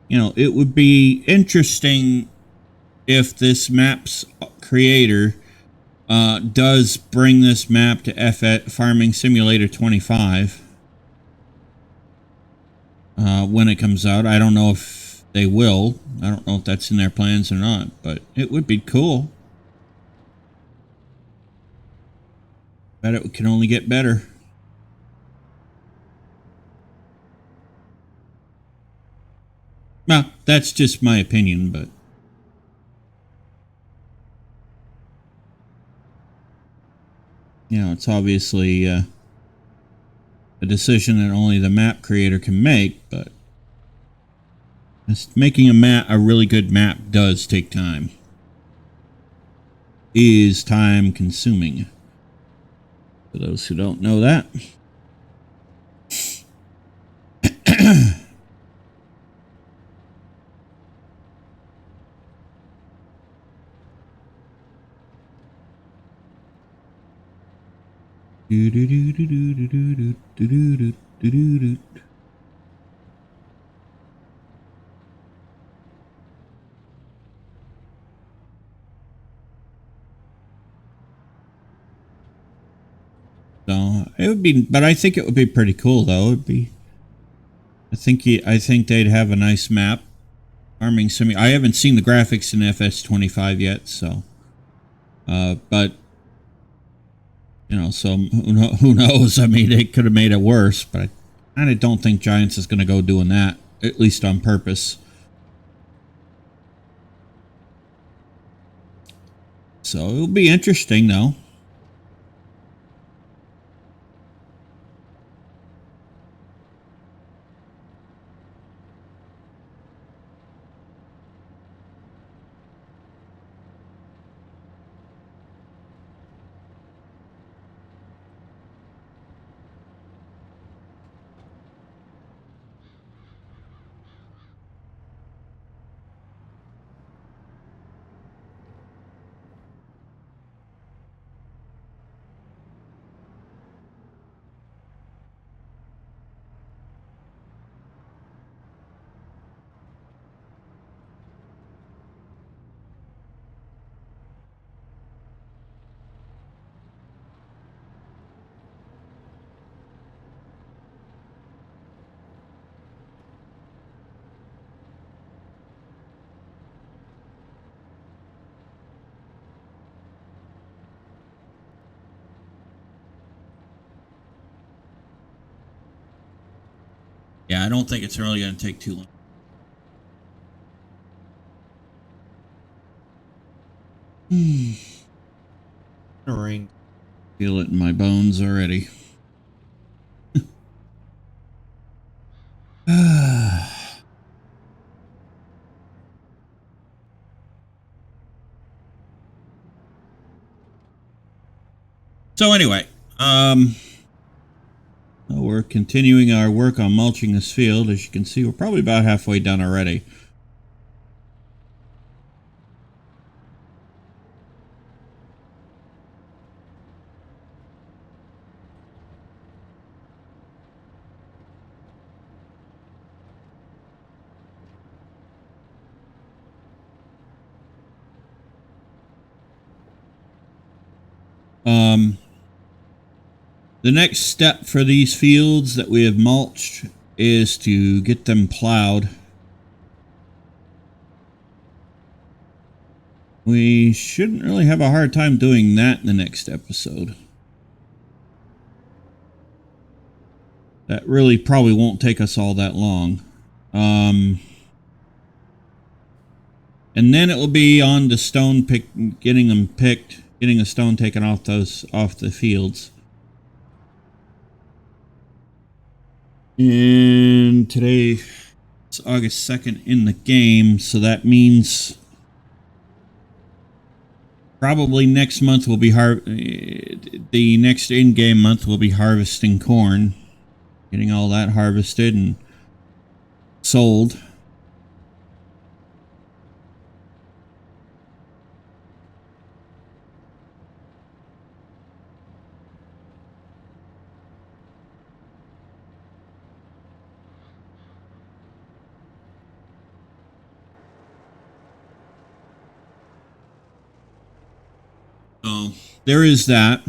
you know, it would be interesting if this map's creator does bring this map to Farming Simulator 25 when it comes out. I don't know if they will. I don't know if that's in their plans or not, but it would be cool. Bet it can only get better. Well, that's just my opinion, but you know, it's obviously a decision that only the map creator can make, but just making a really good map does take time. Is time consuming. For those who don't know that. So it would be, but I think it would be pretty cool though. It'd be, I think they'd have a nice map. Farming sim. I haven't seen the graphics in FS25 yet, so. But you know, so who knows? I mean, they could have made it worse, but I kind of don't think Giants is going to go doing that, at least on purpose. So it'll be interesting, though. Yeah, I don't think it's really going to take too long. Rain. Feel it in my bones already. So anyway, we're continuing our work on mulching this field. As you can see, we're probably about halfway done already. The next step for these fields that we have mulched is to get them plowed. We shouldn't really have a hard time doing that in the next episode. That really probably won't take us all that long. And then it will be on the stone getting them picked, getting a stone taken off the fields. And today it's August 2nd in the game, so that means probably next month will be the next in-game month will be harvesting corn, getting all that harvested and sold. So there is that.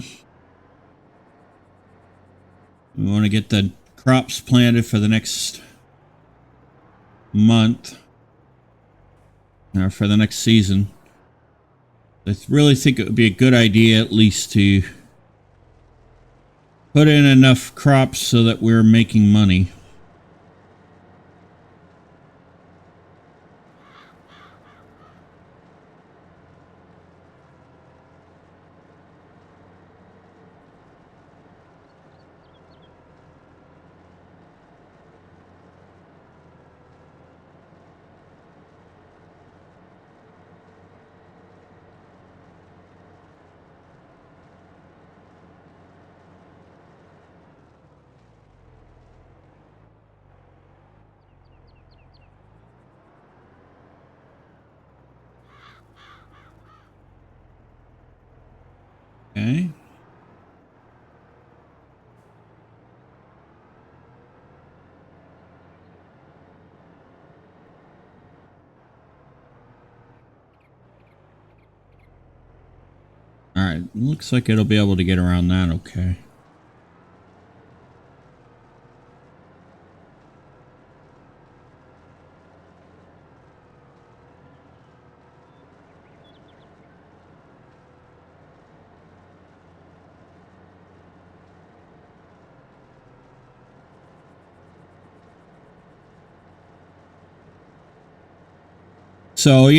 We want to get the crops planted for the next month, or for the next season. I really think it would be a good idea at least to put in enough crops so that we're making money. Okay. right, looks like it'll be able to get around that okay. So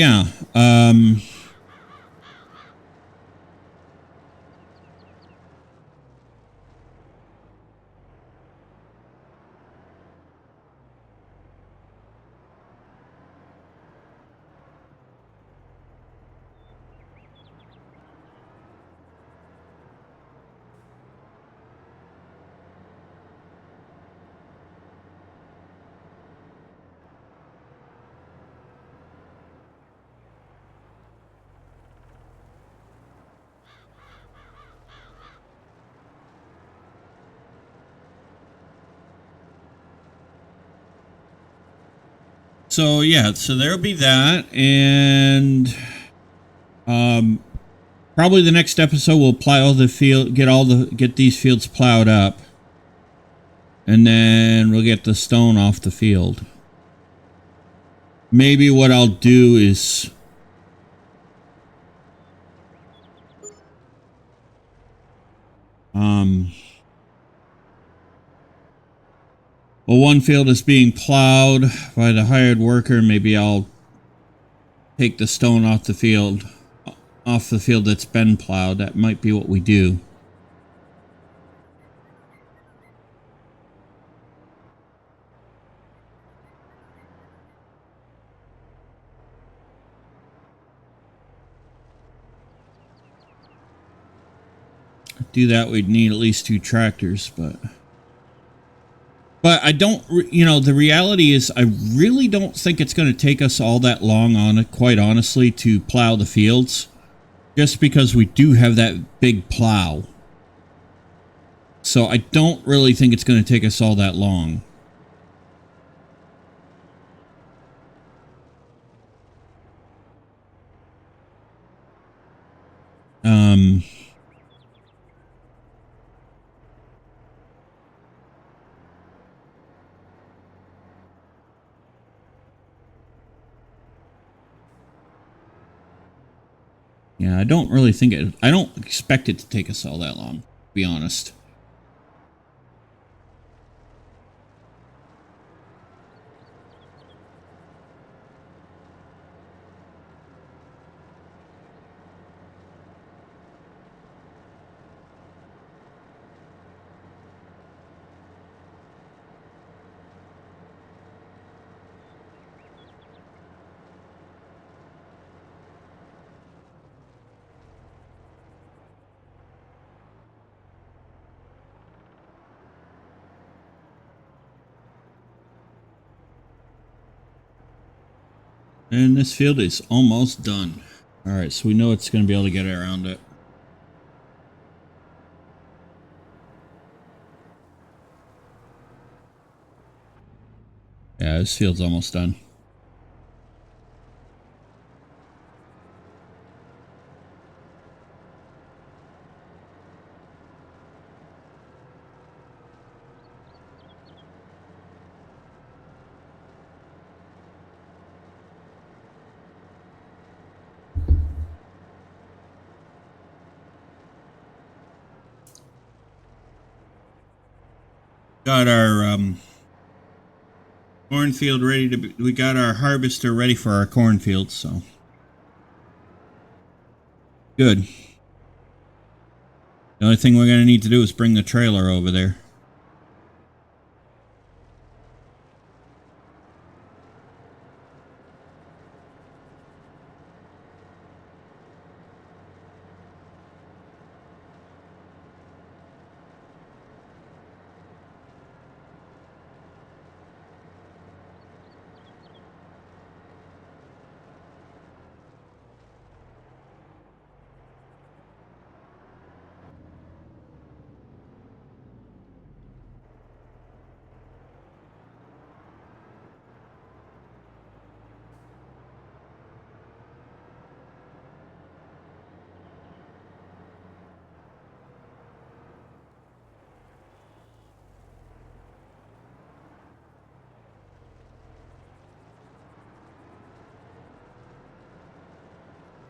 yeah, so there'll be that, and probably the next episode we'll plow the field, get these fields plowed up, and then we'll get the stone off the field. Maybe what I'll do is well, one field is being plowed by the hired worker. Maybe I'll take the stone off the field that's been plowed. That might be what we do. To do that, we'd need at least 2 tractors, but I don't, the reality is I really don't think it's going to take us all that long on it, quite honestly, to plow the fields, just because we do have that big plow. So I don't really think it's going to take us all that long. Yeah, I don't really think it, I don't expect it to take us all that long, to be honest. And this field is almost done. All right, so we know it's going to be able to get around it. Yeah, this field's almost done. Got our cornfield ready to be, we got our harvester ready for our cornfield, so good. The only thing we're going to need to do is bring the trailer over there.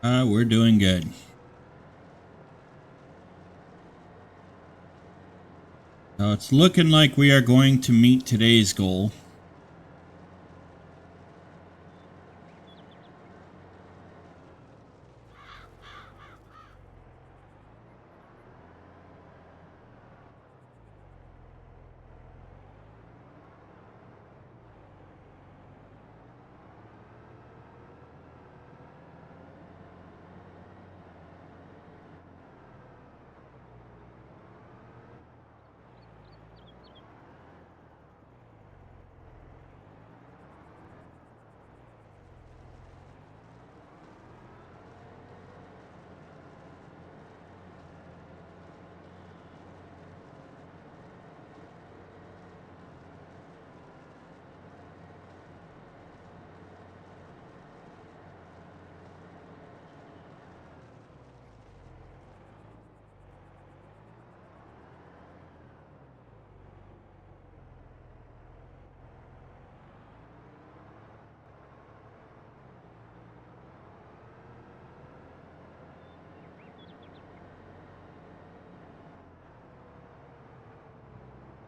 We're doing good. So it's looking like we are going to meet today's goal.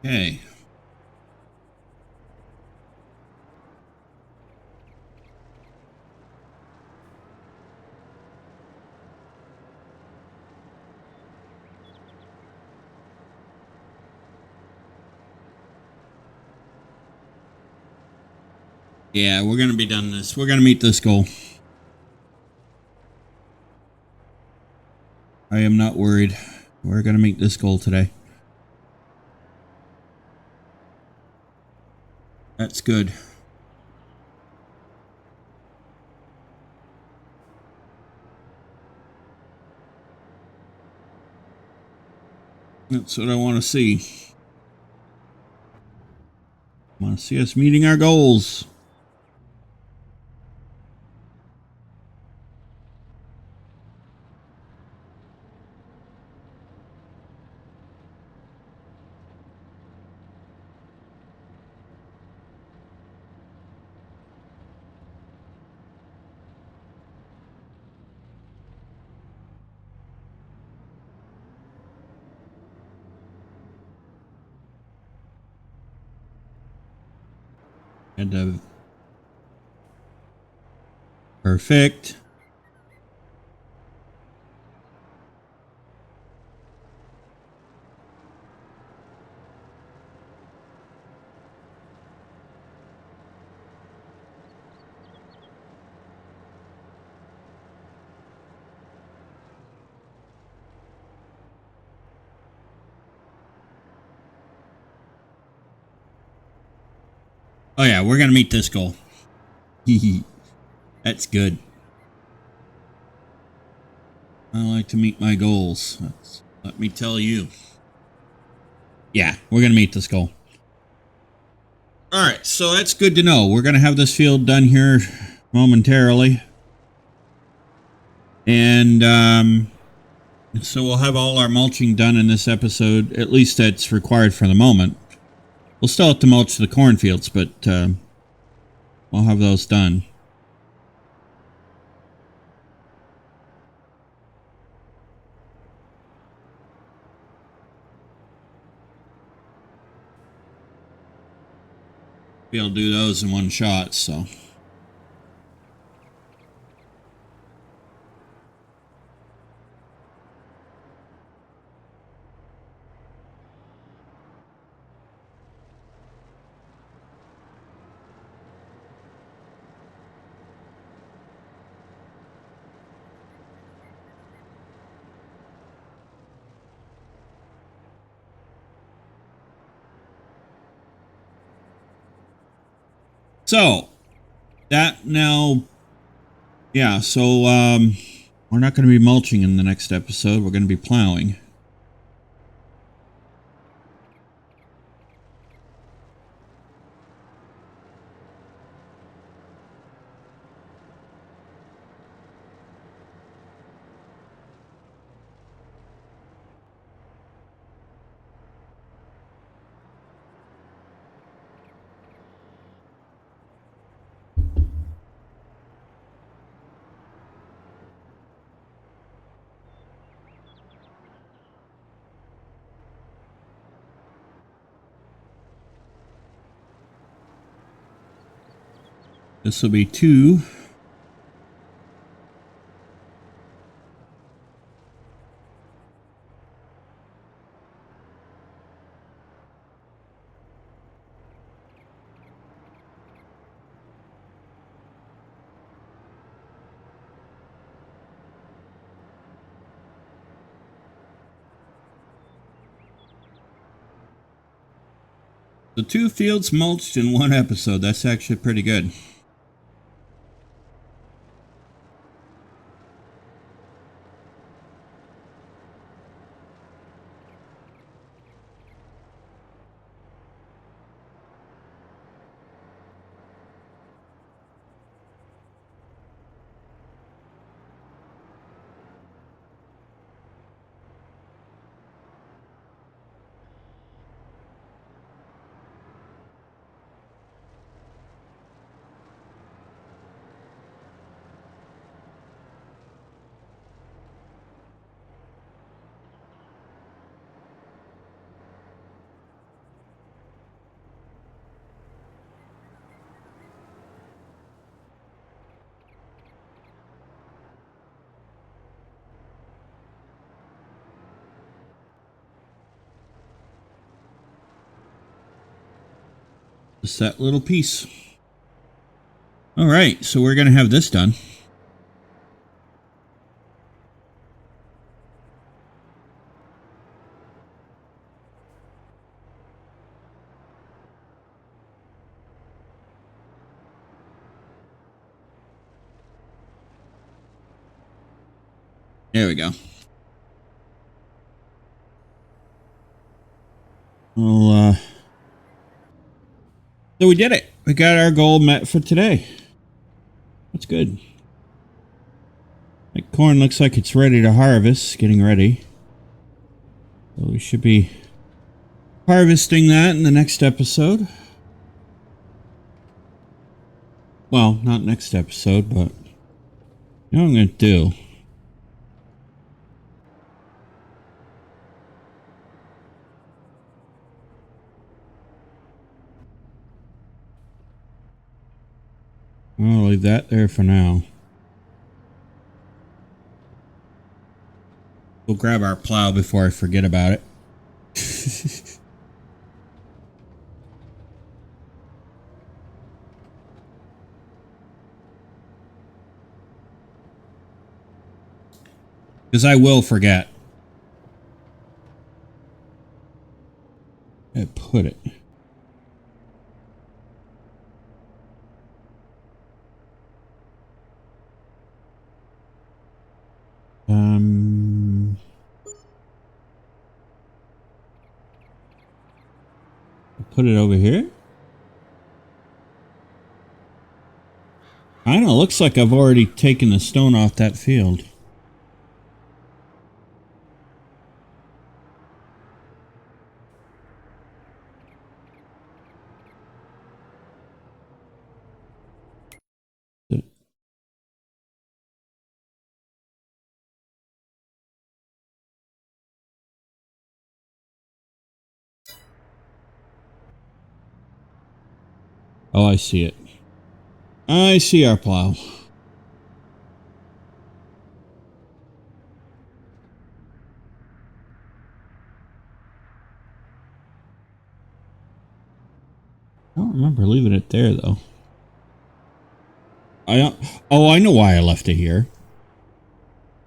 Okay. Yeah, we're going to be done this. We're going to meet this goal. I am not worried. We're going to meet this goal today. That's good. That's what I want to see. I want to see us meeting our goals. And perfect. Oh yeah, we're going to meet this goal. That's good. I like to meet my goals. Let me tell you. Yeah, we're going to meet this goal. All right, so that's good to know. We're going to have this field done here momentarily. And so we'll have all our mulching done in this episode. At least that's required for the moment. We'll still have to mulch the cornfields, but we'll have those done. Be able to do those in one shot, so. So, that now, yeah, so we're not going to be mulching in the next episode. We're going to be plowing. This will be 2. So 2 fields mulched in 1 episode. That's actually pretty good. Just that little piece. All right, so we're going to have this done. There we go. Well, so we did it. We got our goal met for today. That's good. That corn looks like it's ready to harvest, getting ready. So we should be harvesting that in the next episode. Well, not next episode, but you know what I'm going to do? I'll leave that there for now. We'll grab our plow before I forget about it. Because I will forget. I put it. Put it over here. I don't know. Looks like I've already taken the stone off that field. Oh, I see it. I see our plow. I don't remember leaving it there, though. Oh, I know why I left it here.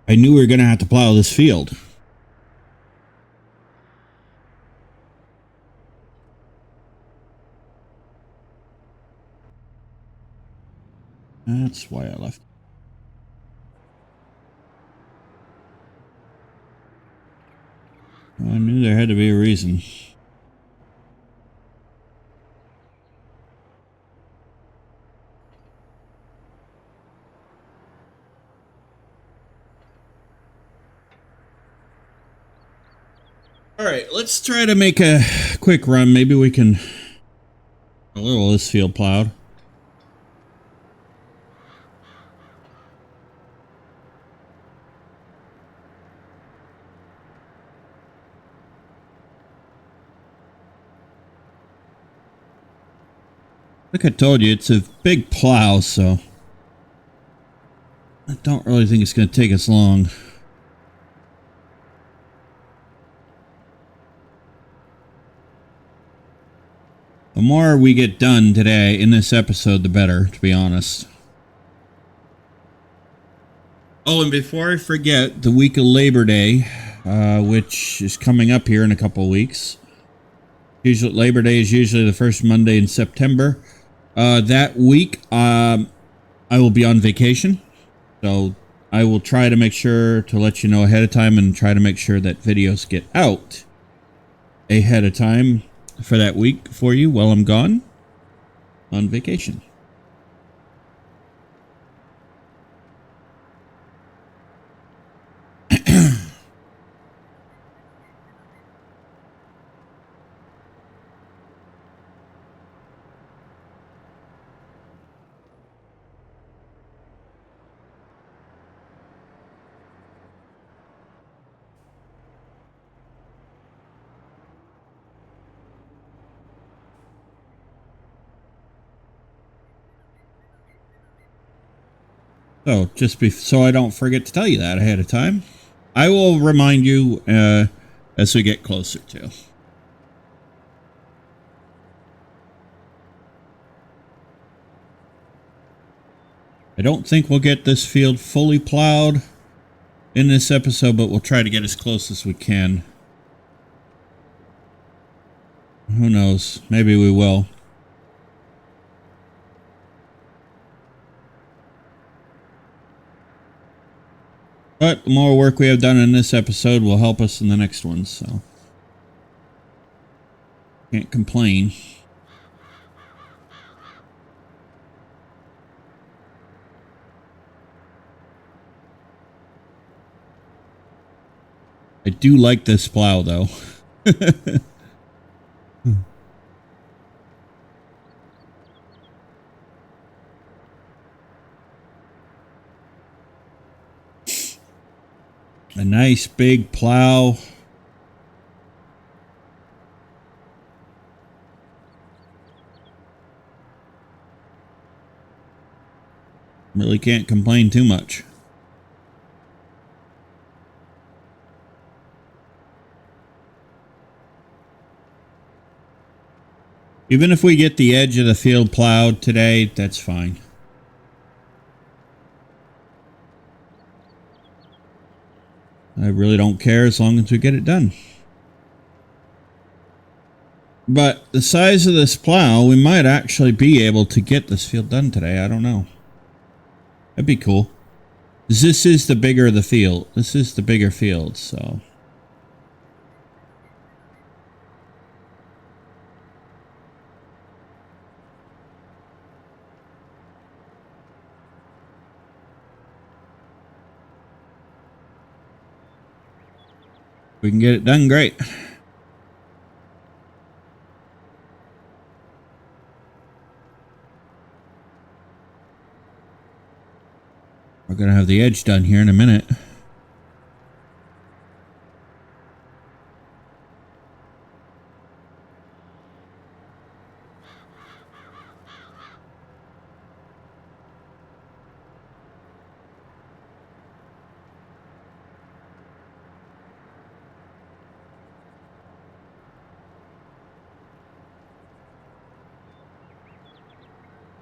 I knew we were going to have to plow this field. That's why I left. I knew there had to be a reason. All right, let's try to make a quick run. Maybe we can a little of this field plowed. Like I told you, it's a big plow, so I don't really think it's going to take us long. The more we get done today in this episode, the better, to be honest. Oh, and before I forget, the week of Labor Day, which is coming up here in a couple of weeks. Usually, Labor Day is usually the first Monday in September. That week, I will be on vacation. So I will try to make sure to let you know ahead of time and try to make sure that videos get out ahead of time for that week for you while I'm gone on vacation. So just so I don't forget to tell you that ahead of time, I will remind you as we get closer to. I don't think we'll get this field fully plowed in this episode, but we'll try to get as close as we can. Who knows? Maybe we will. But the more work we have done in this episode will help us in the next one, so can't complain. I do like this plow, though. A nice big plow. Really can't complain too much. Even if we get the edge of the field plowed today, that's fine. I really don't care as long as we get it done. But the size of this plow, we might actually be able to get this field done today. I don't know. That'd be cool. This is the bigger the field. This is the bigger field, so. We can get it done, great. We're going to have the edge done here in a minute.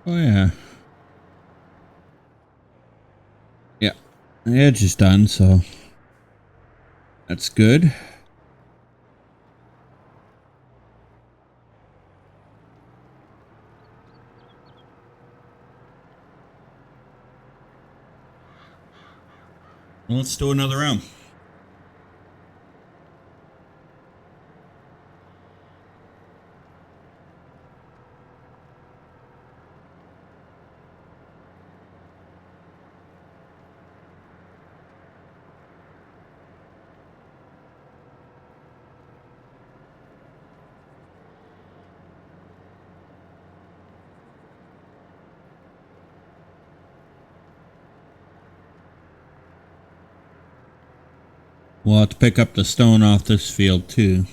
Oh, yeah. Yeah. The edge is done, so that's good. Well, let's do another round. We'll have to pick up the stone off this field too.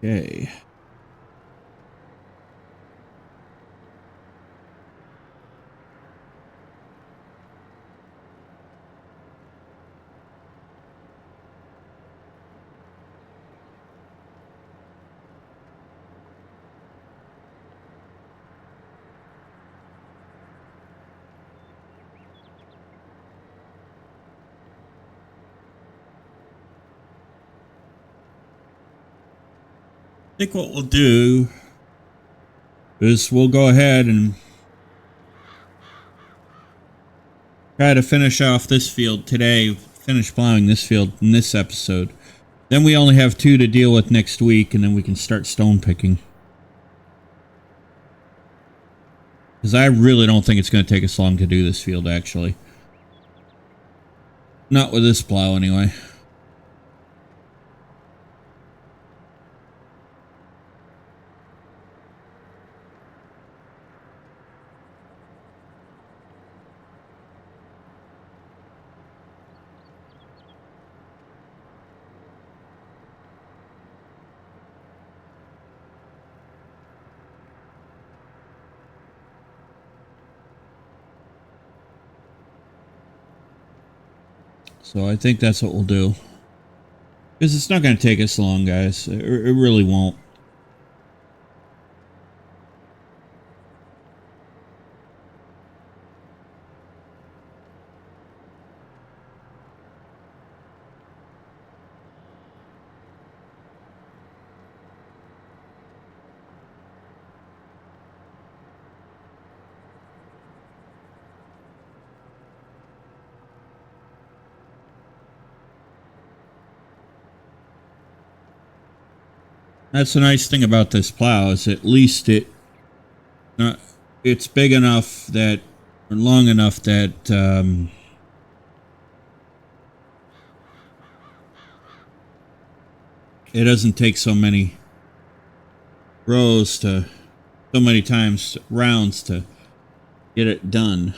Okay. I think what we'll do is we'll go ahead and try to finish off this field today, finish plowing this field in this episode. Then we only have 2 to deal with next week, and then we can start stone picking. Because I really don't think it's going to take us long to do this field, actually. Not with this plow, anyway. So I think that's what we'll do. Because it's not going to take us long, guys. It really won't. That's the nice thing about this plow, is at least it's big enough that, or long enough that it doesn't take so many rows to, so many times rounds to get it done.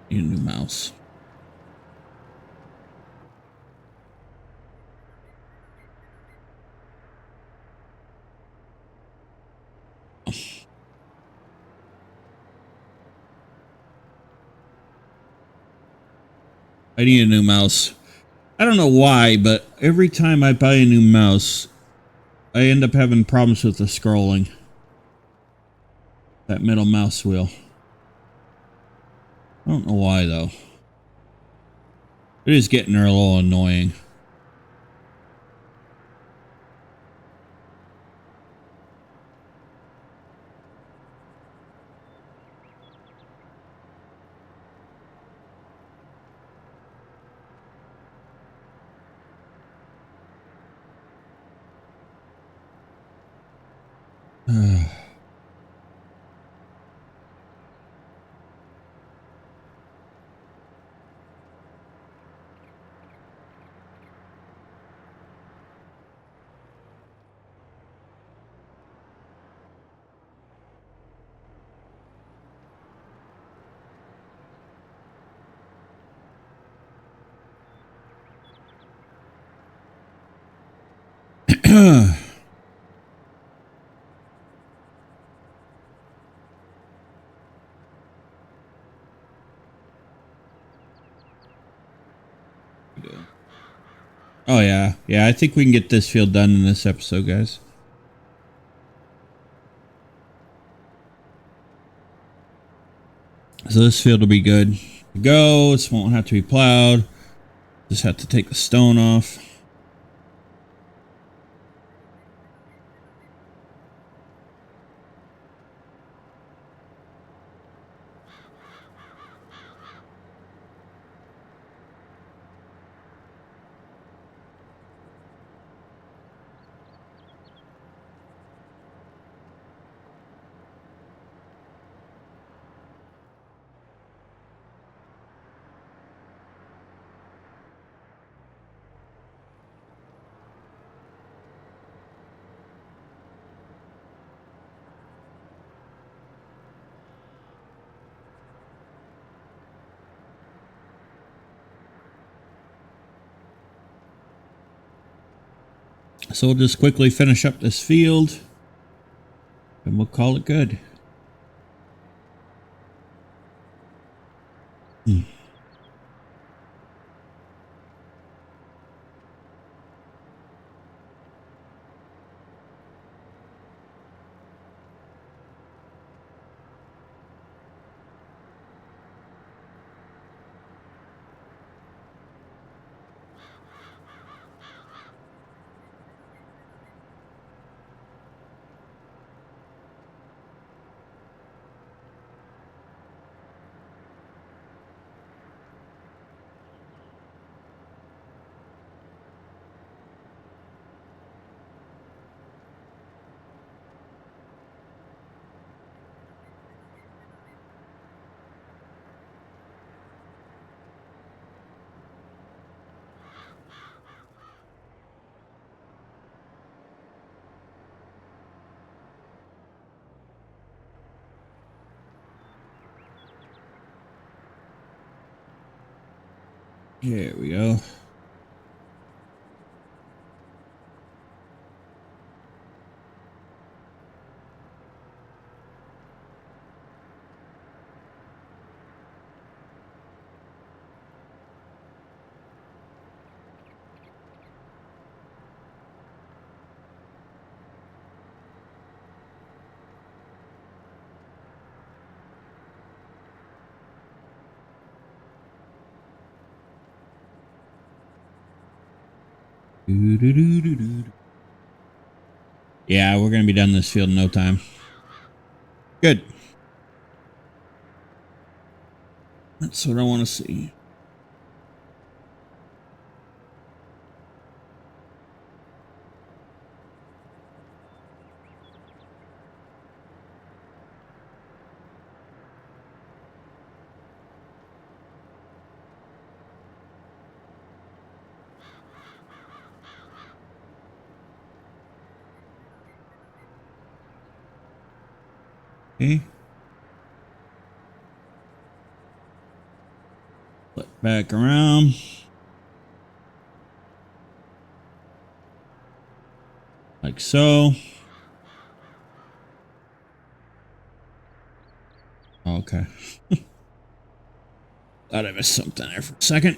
Need a new mouse. I need a new mouse. I don't know why, but every time I buy a new mouse, I end up having problems with the scrolling. That middle mouse wheel. I don't know why, though. It is getting a little annoying. Oh, yeah. Yeah, I think we can get this field done in this episode, guys. So this field will be good to go. This won't have to be plowed. Just have to take the stone off. So we'll just quickly finish up this field and we'll call it good. Here we go. Yeah, we're going to be done this field in no time. Good. That's what I want to see. Okay. Flip back around. Like so. Okay. Thought I missed something there for a second.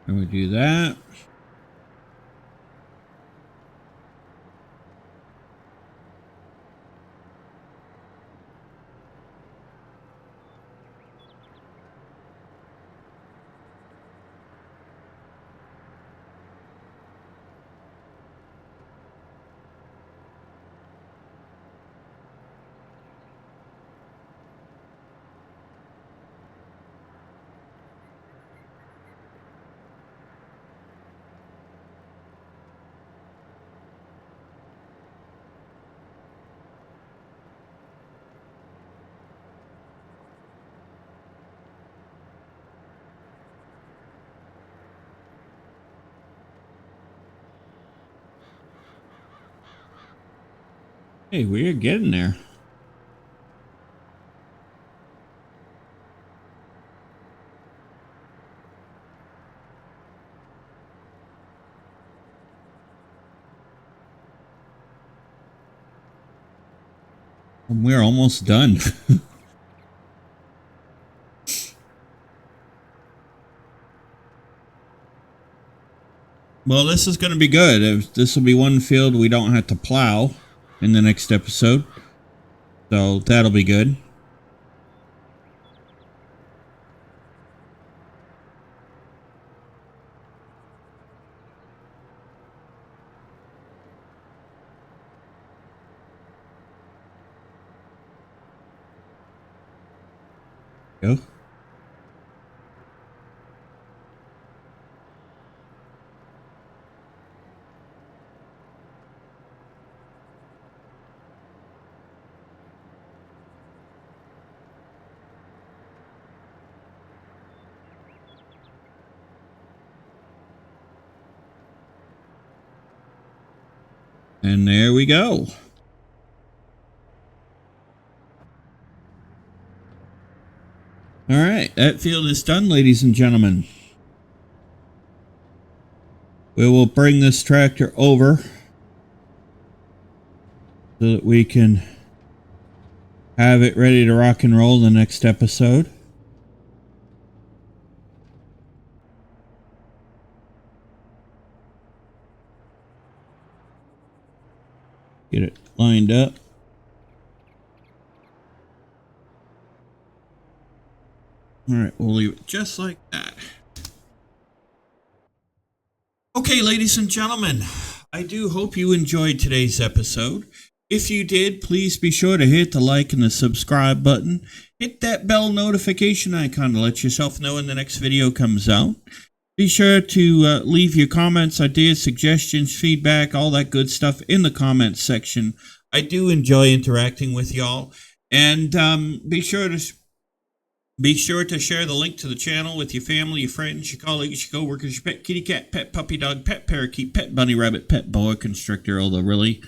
And we do that. Hey, we're getting there. And we're almost done. Well, this is going to be good. This will be one field we don't have to plow in the next episode. So that'll be good. Go. And there we go. All right, that field is done, ladies and gentlemen. We will bring this tractor over so that we can have it ready to rock and roll the next episode. Get it lined up. All right, we'll leave it just like that. Okay, ladies and gentlemen, I do hope you enjoyed today's episode. If you did, please be sure to hit the like and the subscribe button. Hit that bell notification icon to let yourself know when the next video comes out. Be sure to leave your comments, ideas, suggestions, feedback, all that good stuff in the comments section. I do enjoy interacting with y'all. And be sure to share the link to the channel with your family, your friends, your colleagues, your coworkers, your pet kitty cat, pet puppy dog, pet parakeet, pet bunny rabbit, pet boa constrictor. Although really,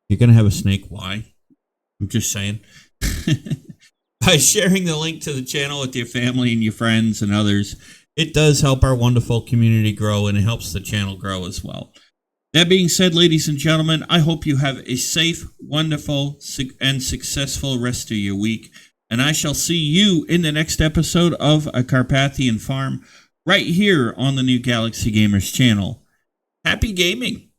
you're going to have a snake. Why? I'm just saying. By sharing the link to the channel with your family and your friends and others, it does help our wonderful community grow, and it helps the channel grow as well. That being said, ladies and gentlemen, I hope you have a safe, wonderful, and successful rest of your week. And I shall see you in the next episode of A Carpathian Farm right here on the New Galaxy Gamers channel. Happy gaming!